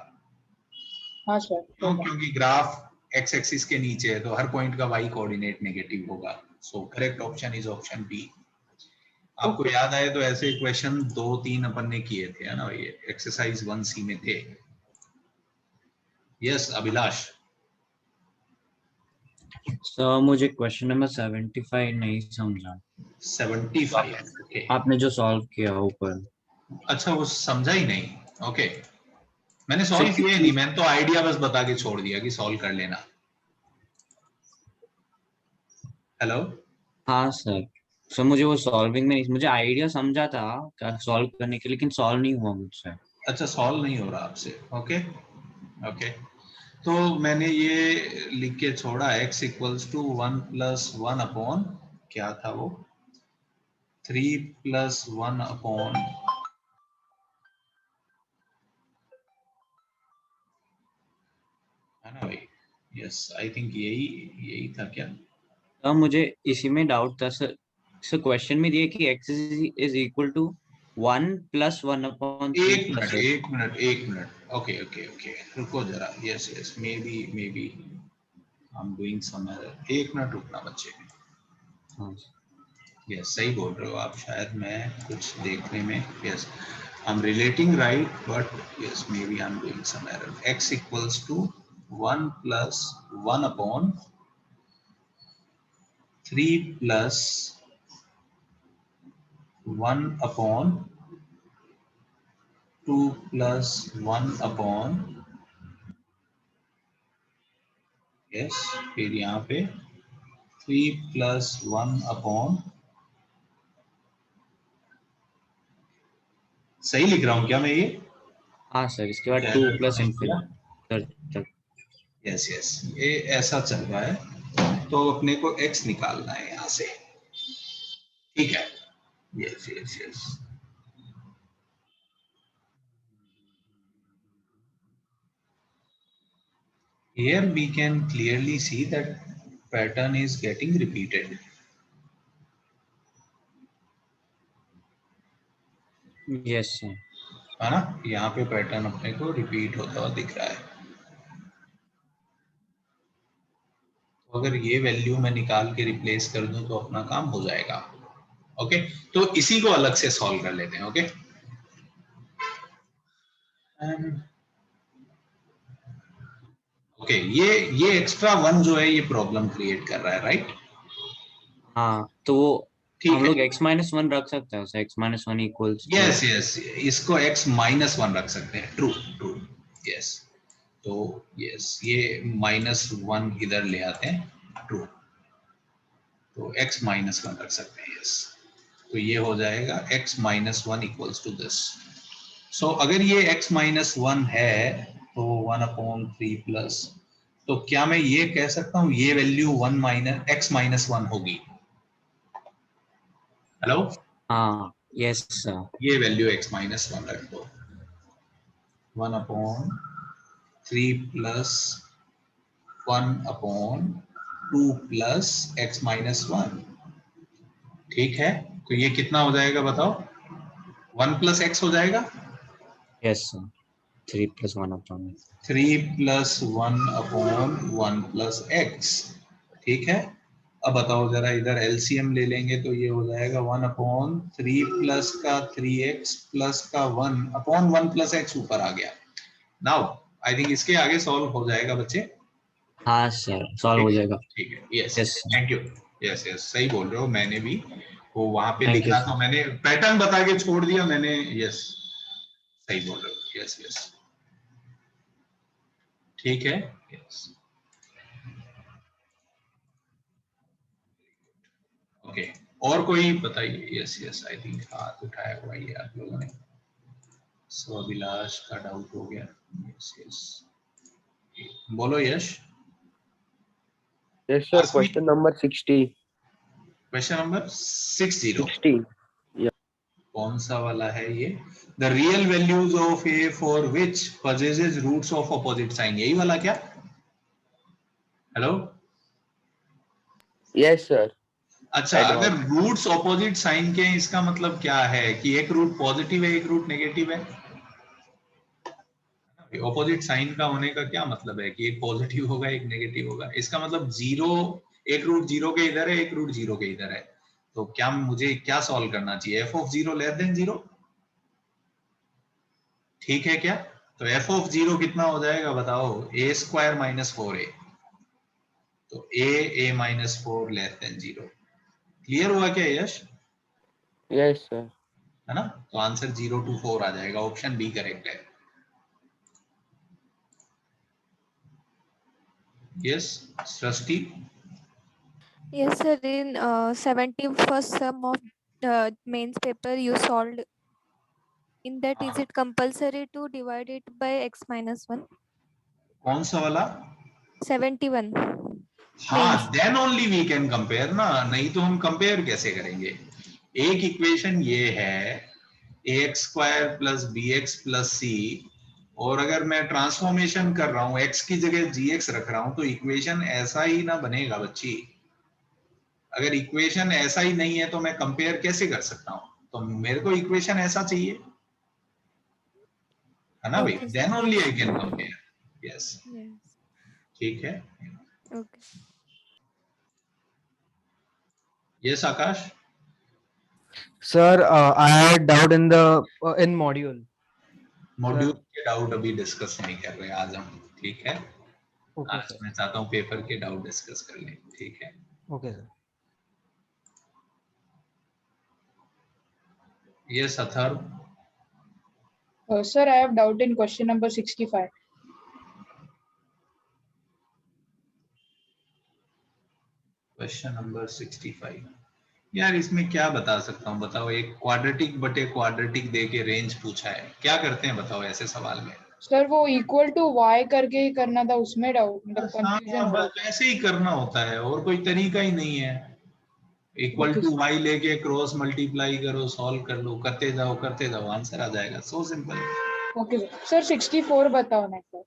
हाँ sir. क्यों? क्योंकि ग्राफ x एक्सिस के नीचे है तो हर पॉइंट का y कोऑर्डिनेट नेगेटिव होगा। So correct option is option B. आपको याद आए तो ऐसे क्वेश्चन 2-3 अपन ने किए थे, है ना, ये एक्सरसाइज 1C में थे। यस अभिलाष। सर मुझे क्वेश्चन नंबर 75 नहीं समझा। 75 ओके। आपने जो सॉल्व किया ऊपर। अच्छा वो समझा ही नहीं। ओके मैंने सॉल्व किया ही नहीं, मैंने तो आइडिया बस बता के छोड़ दिया कि सॉल्व कर लेना। हेलो हाँ सर मुझे वो सॉल्विंग में नहीं, मुझे आइडिया समझा था क्या सॉल्व करने के, लेकिन सॉल्व नहीं हुआ मुझसे। अच्छा सॉल्व नहीं हो रहा आपसे। ओके ओके तो मैंने ये लिख के छोड़ा x equals to 1 plus 1 upon क्या था वो 3 प्लस 1 अपॉन है ना भाई। यस आई थिंक यही था क्या? सर मुझे इसी में डाउट था सर। सर क्वेश्चन में दिया कि x is equal to 1 plus 1 upon 3 एक मिनट ओके रुको जरा। Yes maybe I am doing some error. एक मिनट रुकना बच्चे। यस सही बोल रहे हो आप, शायद मैं कुछ देखने में yes I am relating right but yes maybe I am doing some error. x equals to 1 plus 1 upon 3 plus 1 upon 2 plus 1 upon yes फिर यहाँ पे 3 प्लस 1 अपॉन, सही लिख रहा हूँ क्या मैं ये? हाँ सर इसके बाद 2 प्लस इनफिनिटी। यस ये ऐसा चल रहा है तो अपने को x निकालना है यहाँ से। ठीक है yes here we can clearly see that pattern is getting repeated. Yes sir है ना, यहाँ पे पैटर्न अपने को रिपीट होता हुआ दिख रहा है। तो अगर ये वैल्यू मैं निकाल के रिप्लेस कर दूं तो अपना काम हो जाएगा। ओके तो इसी को अलग से सॉल्व कर लेते हैं। ओके ओके ये एक्स्ट्रा 1 जो है ये प्रॉब्लम क्रिएट कर रहा है राइट? हाँ तो वो हम लोग x-1 रख सकते हैं उसे, x-1 इक्वल्स यस इसको x-1 रख सकते हैं। ट्रू यस तो यस ये -1 इधर ले आते हैं। ट्रू तो x-1 रख सकते हैं। यस तो ये हो जाएगा x-1 इक्वल्स टू दिस। सो अगर ये x माइनस 1 है तो 1/3 प्लस, तो क्या मैं ये कह सकता हूँ ये वैल्यू 1 माइनस x माइनस 1 होगी? हेलो, हाँ, यस सर। ये वैल्यू x माइनस 1 रख दो, 1/3 प्लस 1/2 प्लस x माइनस 1। ठीक है, तो ये कितना हो जाएगा बताओ? 1 प्लस x हो जाएगा। Yes sir, 3 + 1/1। 3 plus 1/1 plus x। ठीक है, अब बताओ जरा, इधर एलसीएम ले लेंगे तो ये हो जाएगा 1/3 प्लस का 3x प्लस का 1/1 प्लस x ऊपर आ गया। नाउ आई थिंक इसके आगे सॉल्व हो जाएगा बच्चे। हाँ सर, सॉल्व हो जाएगा। ठीक है, yes, yes thank you. Yes yes, सही बोल रहे हो, मैंने भी वो वहां पे Thank you, लिखा sir. था, मैंने पैटर्न बता के छोड़ दिया मैंने। यस, सही बोल रहे हो। यस यस, ठीक है। यस, ओके, और कोई बताइए? यस यस, आई थिंक हाथ उठाया हुआ ये आप लोगों ने। सो अभिलाष का डाउट हो गया। यस यस, बोलो यश। Yes, sir. Question number 60. Question number 60। 60. Yeah. कौन सा वाला है ये? The real values of A for which possesses roots of opposite sign, यही वाला क्या? Hello, Yes, sir. अच्छा, Right अगर about. रूट्स ऑपोजिट साइन के हैं, इसका मतलब क्या है कि एक रूट पॉजिटिव है एक रूट नेगेटिव है। ऑपोजिट साइन का होने का क्या मतलब है कि एक पॉजिटिव होगा एक नेगेटिव होगा। इसका मतलब जीरो, एक रूट जीरो के इधर है एक रूट जीरो के इधर है। तो क्या मुझे क्या सॉल्व करना चाहिए? F of zero less than zero, ठीक है क्या? तो एफ ऑफ जीरो कितना हो जाएगा बताओ? A square minus 4a। तो A minus 4 less than zero. Clear हुआ क्या यश? Yes, sir. है ना? तो आंसर 0 to 4 आ जाएगा, ऑप्शन बी करेक्ट है। Yes Srishti. Yes, sir. In 71st sum of mains paper you solved. In that, is it compulsory to divide it by x minus 1? कौन सा वाला? 71. हाँ, then only we can compare ना, नहीं तो हम कंपेयर कैसे करेंगे? एक इक्वेशन ये है ax square plus bx plus c, और अगर मैं ट्रांसफॉर्मेशन कर रहा हूं x की जगह gx रख रहा हूं तो इक्वेशन ऐसा ही ना बनेगा बच्ची। अगर इक्वेशन ऐसा ही नहीं है तो मैं कंपेयर कैसे कर सकता हूं? तो मेरे को इक्वेशन ऐसा चाहिए, है ना भाई? Okay, sir. Then only I Yes. Can compare. Yes, Yes. ठीक है। Okay. Yes Akash. Sir, I had doubt in the in module. Module के डाउट अभी डिस्कस नहीं कर रहे आज हम, ठीक है? Okay, आज sir. मैं चाहता हूँ पेपर के डाउट डिस्कस कर लें, ठीक है? Okay, sir. Yes Atharva. Sir, I have doubt in question number 65. Question number 65। यार इसमें क्या बता सकता हूँ बताओ? एक क्वाड्रेटिक बटे क्वाड्रेटिक दे के रेंज पूछा है, क्या करते हैं बताओ ऐसे सवाल में? सर वो इक्वल टू y करके ही करना था, उसमें डाउट मतलब हाँ, कंफ्यूजन हो रहा बस ऐसे ही करना होता है और कोई तरीका ही नहीं है। Equal Okay, to sir. y लेके क्रॉस मल्टीप्लाई करो, सॉल्व कर लो, करते जाओ आंसर आ जाएगा। So simple. ओके सर, 64 बताओ ना सर।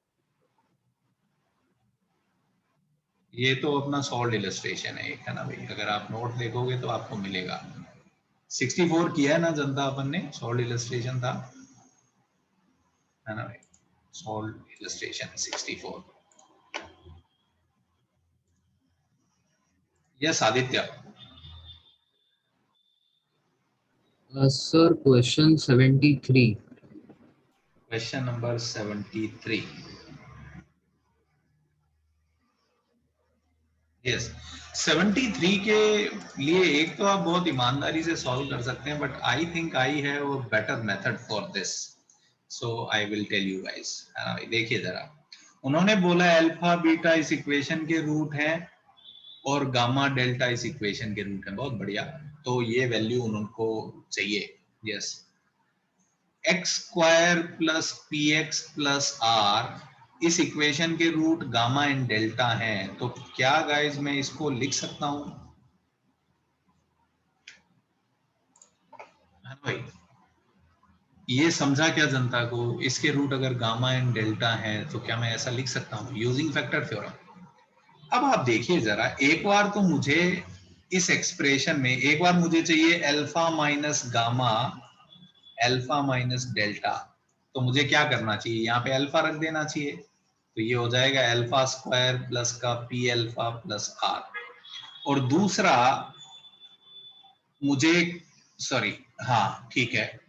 ये तो अपना सॉल्व इलस्ट्रेशन है एक, है ना भाई? अगर आप नोट देखोगे तो आपको मिलेगा। 64 किया है ना जनता अपन ने, सॉल्व इलस्ट्रेशन था, है ना भाई? Solve illustration 64। Yes Aditya. Sir, question 73. Question number 73। Yes, 73 के लिए एक तो आप बहुत ईमानदारी से सॉल्व कर सकते हैं, but I think I have a better method for this, so I will tell you guys. देखिए जरा, उन्होंने बोला अल्फा बीटा इस इक्वेशन के रूट है और गामा डेल्टा इस इक्वेशन के रूट है। बहुत बढ़िया, तो ये वैल्यू उनको चाहिए। Yes, X square plus P X plus R इस इक्वेशन के रूट गामा एंड डेल्टा हैं, तो क्या गाइस मैं इसको लिख सकता हूं? भाई ये समझा क्या जनता को? इसके रूट अगर गामा एंड डेल्टा है तो क्या मैं ऐसा लिख सकता हूं यूजिंग फैक्टर थ्योरम? अब आप देखिए जरा, एक बार तो मुझे इस एक्सप्रेशन में एक बार मुझे चाहिए alpha minus gamma alpha minus delta, तो मुझे क्या करना चाहिए? यहाँ पे अल्फा रख देना चाहिए, तो ये हो जाएगा अल्फा स्क्वायर प्लस का पी अल्फा प्लस आर। और दूसरा मुझे, सॉरी हाँ ठीक है,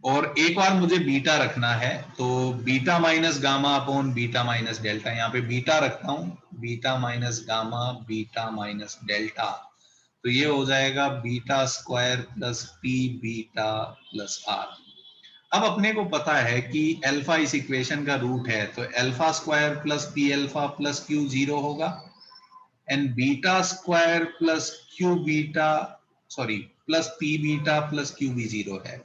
और एक बार मुझे बीटा रखना है, तो beta minus gamma upon beta minus delta, यहाँ पे बीटा रखता हूं, beta minus gamma beta minus delta, तो ये हो जाएगा beta square plus P beta plus R. अब अपने को पता है कि अल्फा इस इक्वेशन का रूट है, तो alpha square plus P alpha plus Q 0 होगा, and beta square plus Q beta sorry plus P beta plus Q भी 0 है।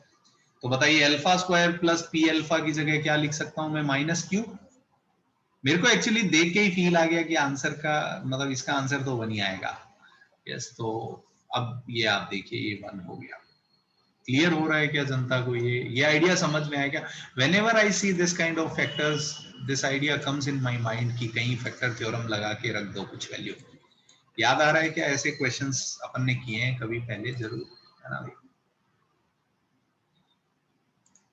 तो बताइए alpha square plus P alpha की जगह क्या लिख सकता हूं मैं? Minus Q. मेरे को एक्चुअली देख के ही फील आ गया कि आंसर का मतलब इसका आंसर तो 1 ही आएगा। यस, तो अब ये आप देखिए ये 1 हो गया। क्लियर हो रहा है क्या जनता को? ये आइडिया समझ में आया क्या? Whenever I see this kind of factors, this idea comes in my mind कि कहीं फैक्टर थ्योरम लगा के रख दो कुछ वैल्यू। याद आ रहा है क्या? ऐसे क्वेश्चंस अपन ने किए हैं कभी पहले, जरूर है ना भाई?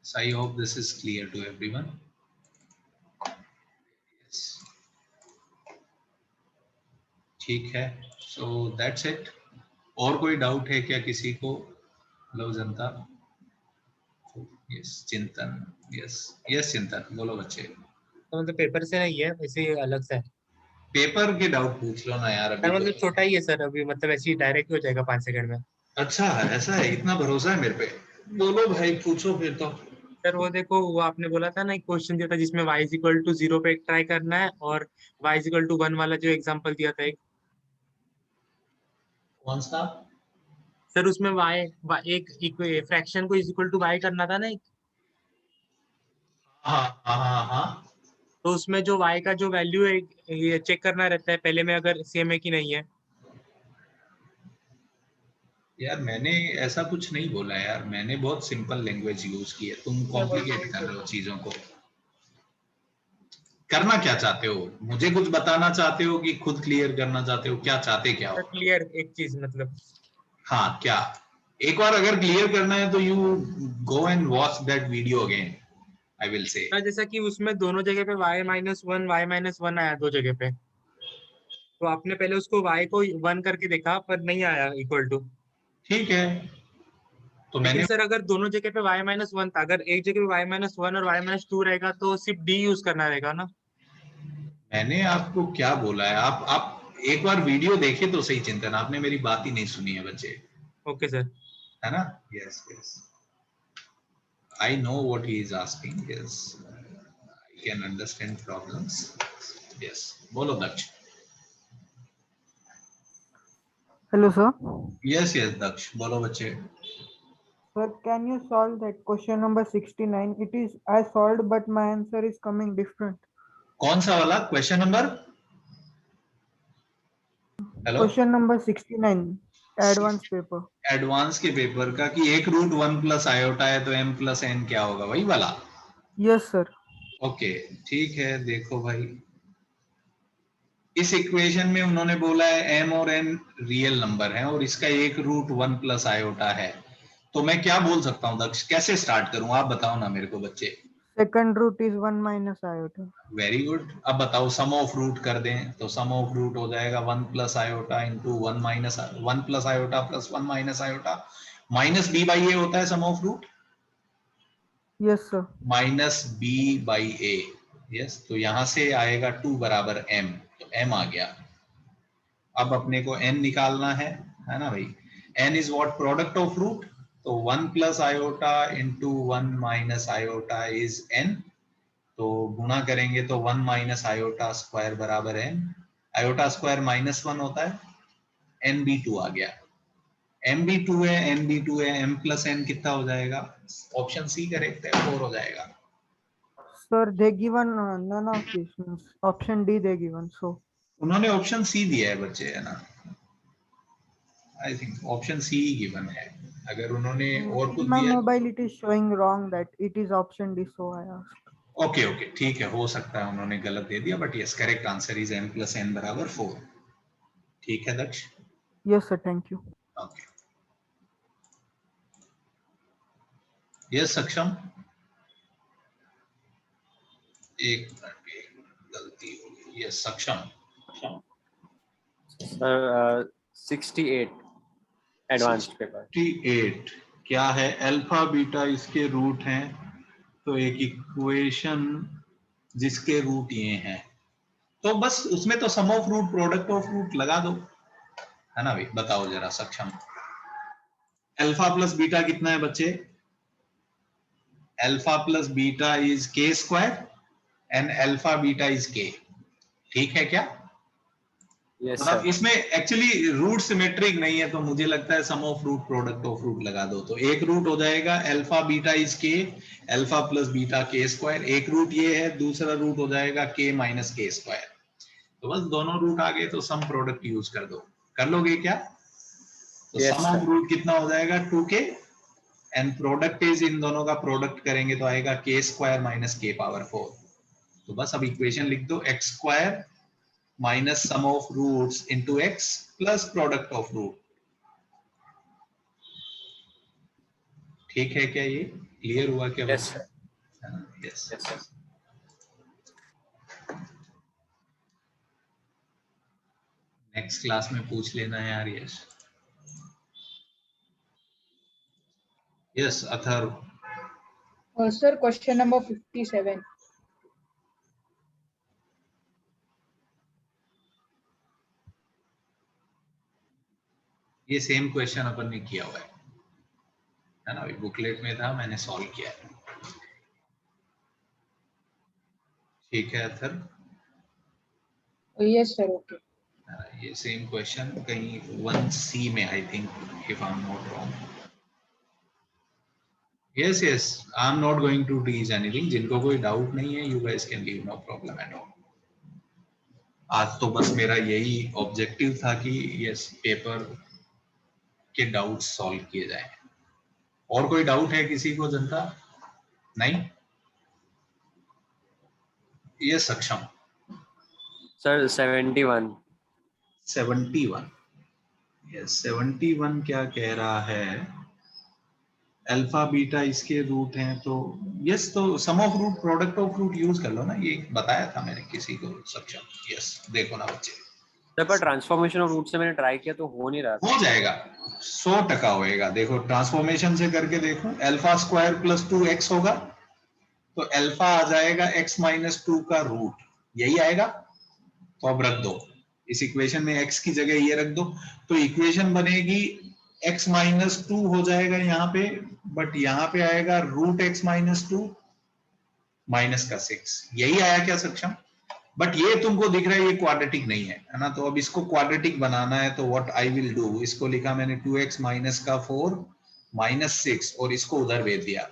So I hope this is clear to everyone. Yes. ठीक है, so that's it. और कोई डाउट है क्या किसी को? हेलो जनता। यस चिंतन, यस चिंतन, बोलो बच्चे। तो मतलब पेपर से नहीं है, ऐसे अलग से है। पेपर के डाउट पूछ लो ना यार अभी। मतलब छोटा ही है सर, अभी मतलब ऐसे ही डायरेक्ट हो जाएगा 5 सेकंड में। अच्छा ऐसा है, इतना भरोसा है मेरे पे? बोलो भाई, पूछो फिर तो। सर वो देखो, वो आपने बोला था ना एक क्वेश्चन दिया था जिसमें y इज इक्वल टू 0 पे ट्राई करना है, और y इज इक्वल टू 1 वाला जो एग्जांपल दिया था एक। कौन सा? सर उसमें एक फ्रैक्शन को इज इक्वल टू y करना था ना एक। हाँ। तो उसमें जो y का जो वैल्यू है ये चेक करना रहता है पहले में, अगर सेम है कि नहीं है। यार मैंने ऐसा कुछ नहीं बोला यार, मैंने बहुत सिंपल लैंग्वेज यूज की है। तुम कॉम्प्लिकेट कर रहे हो चीजों को। करना क्या चाहते हो? मुझे कुछ बताना चाहते हो कि खुद क्लियर करना चाहते हो? क्या चाहते क्या हो? क्लियर एक चीज मतलब। हाँ क्या? एक बार अगर क्लियर करना है तो you go and watch that video again, I will say. जैसा कि उसमें दोनों जगह पे y-1 आया दो जगह पे, तो आपने पहले उसको y को 1 करके देखा पर नहीं आया इक्वल टू। ठीक है, तो मैंने सर अगर दोनों जगह पे y-1 था, अगर एक जगह पे y-1 और y-2 रहेगा तो सिर्फ d यूज करना रहेगा ना। मैंने आपको क्या बोला है? आप एक बार वीडियो देखे तो सही चिंतन, आपने मेरी बात ही नहीं सुनी है बच्चे। ओके सर, है ना? Yes I know what he is asking. Yes, I can understand problems. Yes, बोलो दक्ष। Hello, sir. Yes, दक्ष बोलो बच्चे। Sir, can you solve that question number 69? It is I solved, but my answer is coming different. कौन सा वाला question number? Hello, Question number 69, advanced paper. Advance के paper का कि एक रूट 1 प्लस आयोटा है तो m प्लस n क्या होगा, वही वाला? Yes, sir. ओके ठीक है, देखो भाई इस इक्वेशन में उन्होंने बोला है m और n रियल नंबर हैं और इसका एक रूट 1 प्लस आयोटा है, तो मैं क्या बोल सकता हूँ दक्ष? कैसे स्टार्ट करूं आप बताओ ना मेरे को बच्चे। Second root is 1 minus iota. Very good. अब बताओ सम ऑफ रूट कर दें, तो सम ऑफ रूट हो जाएगा 1 plus iota into 1 minus 1 plus iota plus 1 minus iota minus b by A होता है sum of root. Yes, sir. Minus b by A. Yes, तो यहां से आएगा 2 बराबर m, तो m आ गया। अब अपने को n निकालना है ना भाई? n is what? Product of root, तो 1 plus iota into 1 minus iota is n, तो गुणा करेंगे तो 1 माइनस आयोटा स्क्वायर बराबर n, आयोटा स्क्वायर -1 होता है, n भी 2 आ गया, m भी 2 है, n भी 2 है, m प्लस n कितना हो जाएगा? ऑप्शन सी करेक्ट है, 4 हो जाएगा। Sir, they given none of these. Means option D they given. So उन्होंने ऑप्शन सी दिया है बच्चे, है ना? आई थिंक ऑप्शन सी ही गिवन है। अगर उन्होंने और कुछ in my दिया, mobile it is showing wrong that it is option D. So I asked. Okay okay ठीक है, हो सकता है उन्होंने गलत दे दिया, but yes correct answer is m plus n बराबर 4। ठीक है दक्ष? Yes, sir. Thank you. Okay, yes सक्षम? एक गलती हो गई। Yes Saksham? Sir 68 advanced paper. 68 क्या है? अल्फा बीटा इसके रूट हैं, तो एक इक्वेशन जिसके रूट ये हैं, तो बस उसमें तो sum of root product of root लगा दो, है ना भाई? बताओ जरा सक्षम। अल्फा प्लस बीटा कितना है बच्चे? अल्फा प्लस बीटा इज के square and alpha beta is के। ठीक है क्या? यस मतलब सर। इसमें एक्चुअली रूट सिमेट्रिक नहीं है, तो मुझे लगता है sum of root product of root लगा दो, तो एक रूट हो जाएगा अल्फा बीटा इज के, अल्फा प्लस बीटा के स्क्वायर, एक रूट ये है, दूसरा रूट हो जाएगा के माइनस के स्क्वायर। तो बस दोनों रूट आ गए तो सम प्रोडक्ट यूज कर दो। कर लोगे क्या? तो Yes, sum of sir. Root कितना हो जाएगा? 2k, and product is in दोनों का प्रोडक्ट करेंगे तो आएगा के स्क्वायर माइनस के पावर 4। तो बस अब इक्वेशन लिख दो, X square minus sum of roots into X plus product of root. ठीक है क्या? ये क्लियर हुआ क्या? Yes, sir. Yes Yes, sir. Next class में पूछ लेना यार। Yes yes Atharva? Sir, question number 57. ये सेम क्वेश्चन अपन ने किया हुआ है ना? बुकलेट में था, मैंने सॉल्व किया है। ठीक है अथर्व? Yes, sir. Okay. ये सेम क्वेश्चन कहीं 1C में, I think, if I am not wrong. Yes yes, I am not going to teach anything. जिनको कोई डाउट नहीं है, you guys can leave, no problem at all. आज तो बस मेरा यही ऑब्जेक्टिव था कि यस पेपर के डाउट सॉल्व किए जाएं। और कोई डाउट है किसी को? जनता नहीं? ये सक्षम? सर 71। 71 यस 71 क्या कह रहा है? अल्फा बीटा इसके रूट हैं, तो यस, तो sum of root product of root use कर लो ना, ये बताया था मैंने किसी को। सक्षम? यस देखो ना बच्चे, सर पर ट्रांसफॉर्मेशन ऑफ रूट से मैंने ट्राई किया तो हो नहीं रहा था। हो जाएगा, 100% होएगा। देखो ट्रांसफॉर्मेशन से करके देखो, अल्फा स्क्वायर प्लस 2x होगा, तो अल्फा आ जाएगा x माइनस 2 का रूट, यही आएगा। तो अब रख दो इस इक्वेशन में, x की जगह ये रख दो, तो इक्वेशन बनेगी x माइनस 2 हो जाएगा यहाँ पे, बट यहाँ पे आएगा रूट x माइनस 2 माइनस का 6, यही आया क्या सक्षम? बट ये तुमको दिख रहा है ये क्वाड्रेटिक नहीं है, है ना? तो अब इसको क्वाड्रेटिक बनाना है, तो व्हाट आई विल डू, इसको लिखा मैंने 2x माइनस का 4 माइनस 6 और इसको उधर भेज दिया।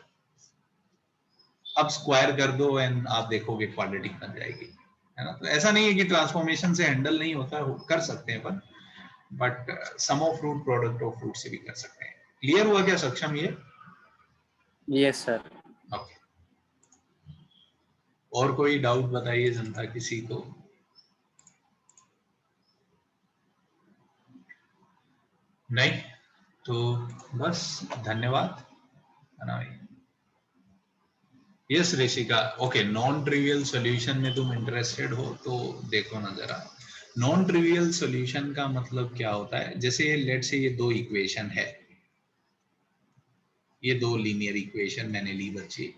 अब स्क्वायर कर दो एंड आप देखोगे क्वाड्रेटिक बन जाएगी, है ना? तो ऐसा नहीं है कि ट्रांसफॉर्मेशन से हैंडल नहीं होता, कर सकते हैं अपन, but sum of root product of root से भी कर सकते हैं। क्लियर हुआ क्या सक्षम ये? Yes sir. ओके, और कोई डाउट बताइए जनता किसी को? नहीं तो बस धन्यवाद, है ना भाई? Yes Rishika, okay. Non trivial solution में तुम इंटरेस्टेड हो तो देखो ना जरा। नॉन ट्रिवियल सॉल्यूशन का मतलब क्या होता है? जैसे लेट से ये दो इक्वेशन है, ये दो लीनियर इक्वेशन मैंने ली बच्ची,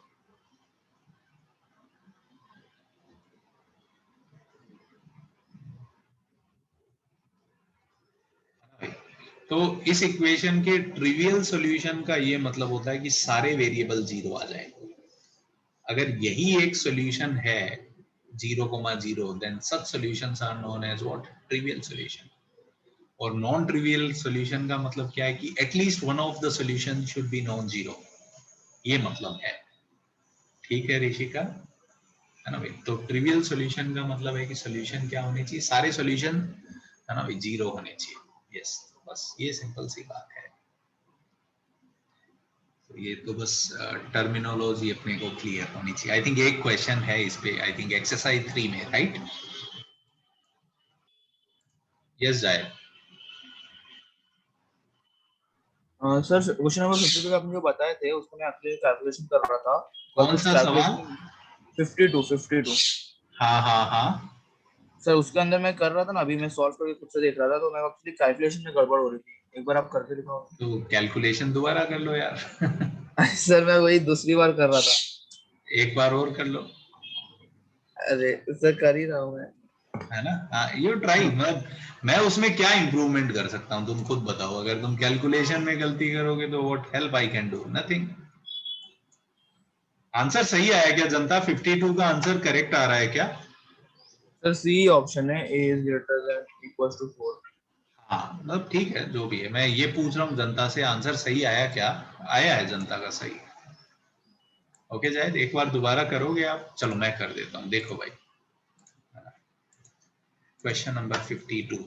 तो इस इक्वेशन के ट्रिवियल सॉल्यूशन का ये मतलब होता है कि सारे वेरिएबल जीरो आ जाए। अगर यही एक सॉल्यूशन है 0,0, then such solutions are known as what? Trivial solution. और नॉन ट्रिवियल सॉल्यूशन का मतलब क्या है कि at least one of the solution should be non zero, ये मतलब है। ठीक है ऋषिका, है ना भाई। तो ट्रिवियल सॉल्यूशन का मतलब है कि सॉल्यूशन क्या होने चाहिए, सारे सॉल्यूशन है ना भाई जीरो होने चाहिए। यस, बस ये सिंपल सी बात है। तो ये तो बस टर्मिनोलॉजी अपने को क्लियर होनी चाहिए। आई थिंक एक क्वेश्चन है इस पे, आई थिंक एक्सरसाइज 3 में, राइट? यस जाए। सर क्वेश्चन नंबर 52 आपने जो बताए थे उसको मैं एक्चुअली कैलकुलेशन कर रहा था। कौन सा सवाल? 52। हाँ हाँ हाँ सर उसके अंदर मैं कर रहा था ना, अभी मैं सॉल्व करके खुद से देख रहा था, तो मैं एक्चुअली कैलकुलेशन में गड़बड़ हो रही थी। एक बार आप करके दिखाओ। तो कैलकुलेशन दोबारा कर लो यार। सर मैं वही दूसरी बार कर रहा था। एक बार और कर लो। अरे सर कर ही रहा हूँ मैं, है ना? हाँ, यू ट्राई। मैं उसमें क्या इंप्रूवमेंट कर सकता हूँ तुम खुद बताओ। अगर तुम कैलकुलेशन में गलती करोगे तो what help I can do? Nothing. Answer सही आया क्या जनता? 52 का आंसर करेक्ट आ रहा है क्या? सर सी ऑप्शन है, a is greater than equals to 4। हाँ मतलब ठीक है, जो भी है। मैं ये पूछ रहा हूँ जनता से, आंसर सही आया क्या? आया है जनता का सही। ओके जायद, एक बार दोबारा करोगे आप? चलो मैं कर देता हूँ, देखो भाई। Question number 52।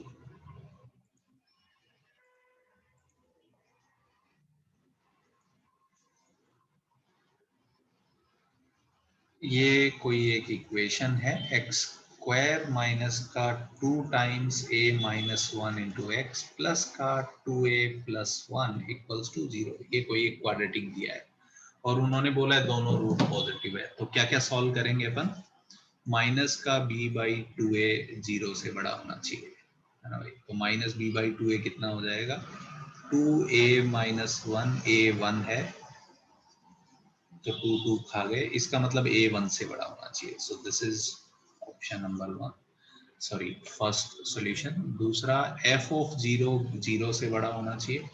ये कोई एक इक्वेशन है, एक्स स्क्वायर माइनस का 2 times a minus 1 into X plus का 2a प्लस 1 इक्वल्स टू 0। ये कोई एक क्वाड्रेटिक दिया है और उन्होंने बोला है दोनों रूट पॉजिटिव है। तो क्या क्या सॉल्व करेंगे अपन? माइनस का b बाई 2a 0 से बड़ा होना चाहिए, है ना भाई। तो माइनस b बाई 2a कितना हो जाएगा? 2a माइनस 1, a 1 है तो 2 2 खा गए, इसका मतलब a 1 से बड़ा होना चाहिए। So this is option number 1, sorry first solution. दूसरा f ऑफ 0 0 से बड़ा होना चाहिए।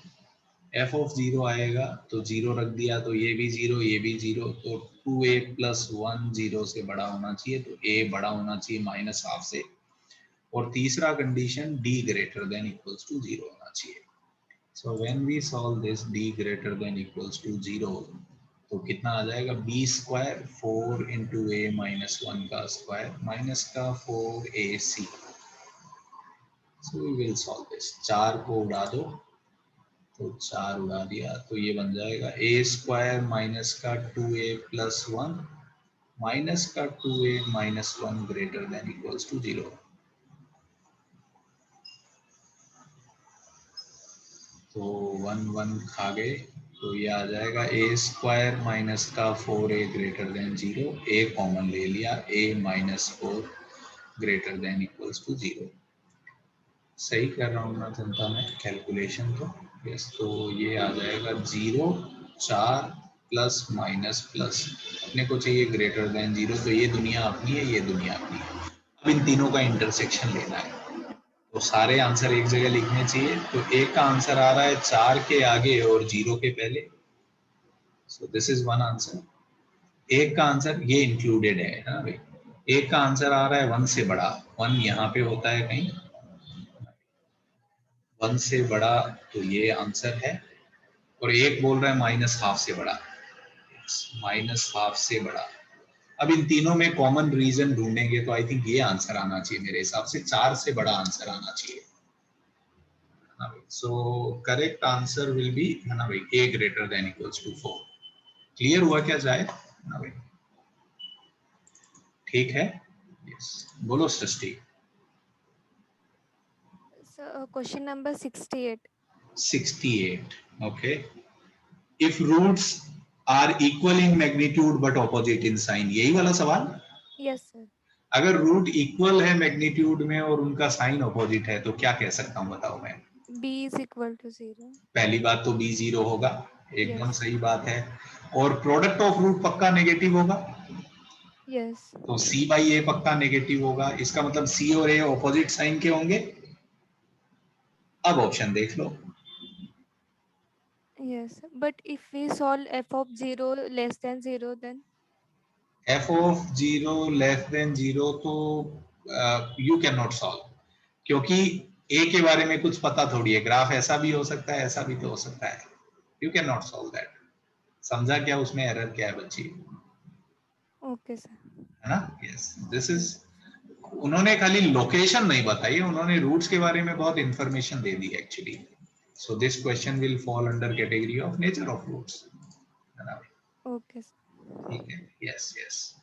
f ऑफ 0 आएगा तो 0 रख दिया तो ये भी 0, ये भी 0, तो 2a प्लस 1 0 से बड़ा होना चाहिए, तो a बड़ा होना चाहिए माइनस हाफ से। और तीसरा condition d greater than equals to 0 होना चाहिए। So when we solve this d greater than equals to 0, तो कितना आ जाएगा? b square 4 into a minus 1 का स्क्वायर माइनस का 4ac। So we will solve this. 4 को उड़ा दो तो 4 उड़ा दिया तो ये बन जाएगा a स्क्वायर माइनस का 2a प्लस 1 माइनस का 2a minus 1 greater than equals to 0। तो 1 1 खा गए तो ये आ जाएगा a स्क्वायर माइनस का 4a greater than 0। a common ले लिया, a minus 4 greater than equals to 0। सही कर रहा हूँ ना जनता में कैलकुलेशन? तो यस, तो ये आ जाएगा 0 4 प्लस माइनस प्लस, अपने को चाहिए ग्रेटर देन 0। तो ये दुनिया अपनी है, ये दुनिया अपनी है। अब इन तीनों का इंटरसेक्शन लेना है, तो सारे आंसर एक जगह लिखने चाहिए। तो एक का आंसर आ रहा है 4 के आगे और 0 के पहले, so this is one answer. एक का आंसर ये इंक्लूडेड है ना भाई। एक का आंसर आ रहा है 1 से बड़ा, 1 यहाँ पे होता है कहीं, 1 से बड़ा, तो ये आंसर है। और एक बोल रहा है माइनस हाफ से बड़ा, माइनस हाफ से बड़ा। अब इन तीनों में कॉमन रीजन ढूंढेंगे तो आई थिंक ये आंसर आना चाहिए मेरे हिसाब से, 4 से बड़ा आंसर आना चाहिए। So correct answer will be, है ना भाई, a greater than equals to 4। Clear हुआ क्या जाए ना भाई? ठीक है, यस बोलो Srishti. Question number 68। 68, okay. If roots are equal in magnitude but opposite in sign, यही वाला सवाल। Yes sir. अगर रूट इक्वल है मैग्नीट्यूड में और उनका साइन ऑपोजिट है तो क्या कह सकता हूँ बताओ मैं? b is equal to 0। पहली बात तो b 0 होगा, एकदम Yes. सही बात है। और प्रोडक्ट ऑफ रूट पक्का नेगेटिव होगा, Yes. तो c बाई a पक्का नेगेटिव होगा। इसका मतलब c और a ऑपोजिट साइन के होंगे। अब ऑप्शन देख लो। Yes, but if we solve f of 0 less than 0, then f of 0 less than 0 तो यू कैन नॉट सॉल्व, क्योंकि ए के बारे में कुछ पता थोड़ी है, ग्राफ ऐसा भी हो सकता है, ऐसा भी तो हो सकता है, you can not solve that. समझा क्या उसमें एरर क्या है बच्ची, ओके सर। है ना? यस, दिस इज, उन्होंने खाली लोकेशन नहीं बताई, उन्होंने रूट्स के बारे में बहुत इंफॉर्मेशन दे दी actually. So this question will fall under category of nature of roots, है ना? Okay sir. ठीक है, yes yes.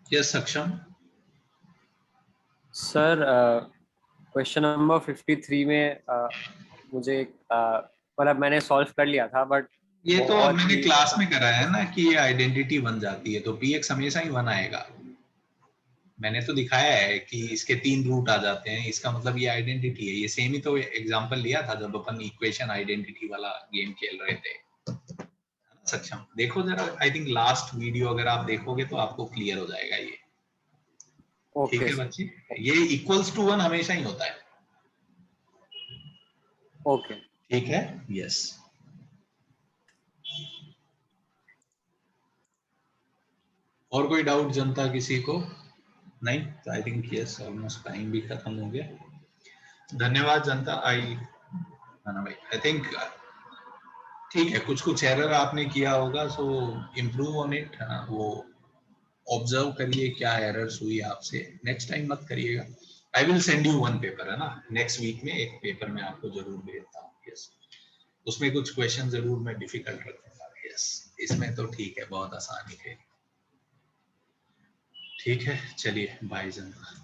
Yes Saksham. Sir question number 53 में मुझे मतलब मैंने सॉल्व कर लिया था, बट ये तो अब मैंने क्लास में कराया है ना कि ये आइडेंटिटी 1 जाती है, तो px हमेशा ही 1 आएगा। मैंने तो दिखाया है कि इसके 3 रूट आ जाते हैं, इसका मतलब ये आइडेंटिटी है। ये सेम ही तो एग्जांपल लिया था जब अपन इक्वेशन आइडेंटिटी वाला गेम खेल रहे थे। सक्षम देखो जरा, आई थिंक लास्ट वीडियो अगर आप देखोगे तो आपको क्लियर हो जाएगा ये। ठीक है बच्चे, ये इक्वल्स टू 1 हमेशा ही होता है। ओके ठीक है, यस। और कोई डाउट जनता किसी को? नहीं, तो I think yes, almost time भी खत्म हो गया। धन्यवाद जनता। आई भाई आई थिंक ठीक है, कुछ कुछ एरर आपने किया होगा, सो इम्प्रूव ऑन इट। वो ऑब्जर्व करिए क्या एरर्स हुई आपसे, नेक्स्ट टाइम मत करिएगा। I will send you 1 paper, है ना? नेक्स्ट वीक में एक पेपर मैं आपको जरूर भेजता हूँ। यस, उसमें कुछ क्वेश्चन जरूर मैं डिफिकल्ट रखूंगा। यस, इसमें तो ठीक है, बहुत आसानी है। ठीक है, चलिए बाय जनता।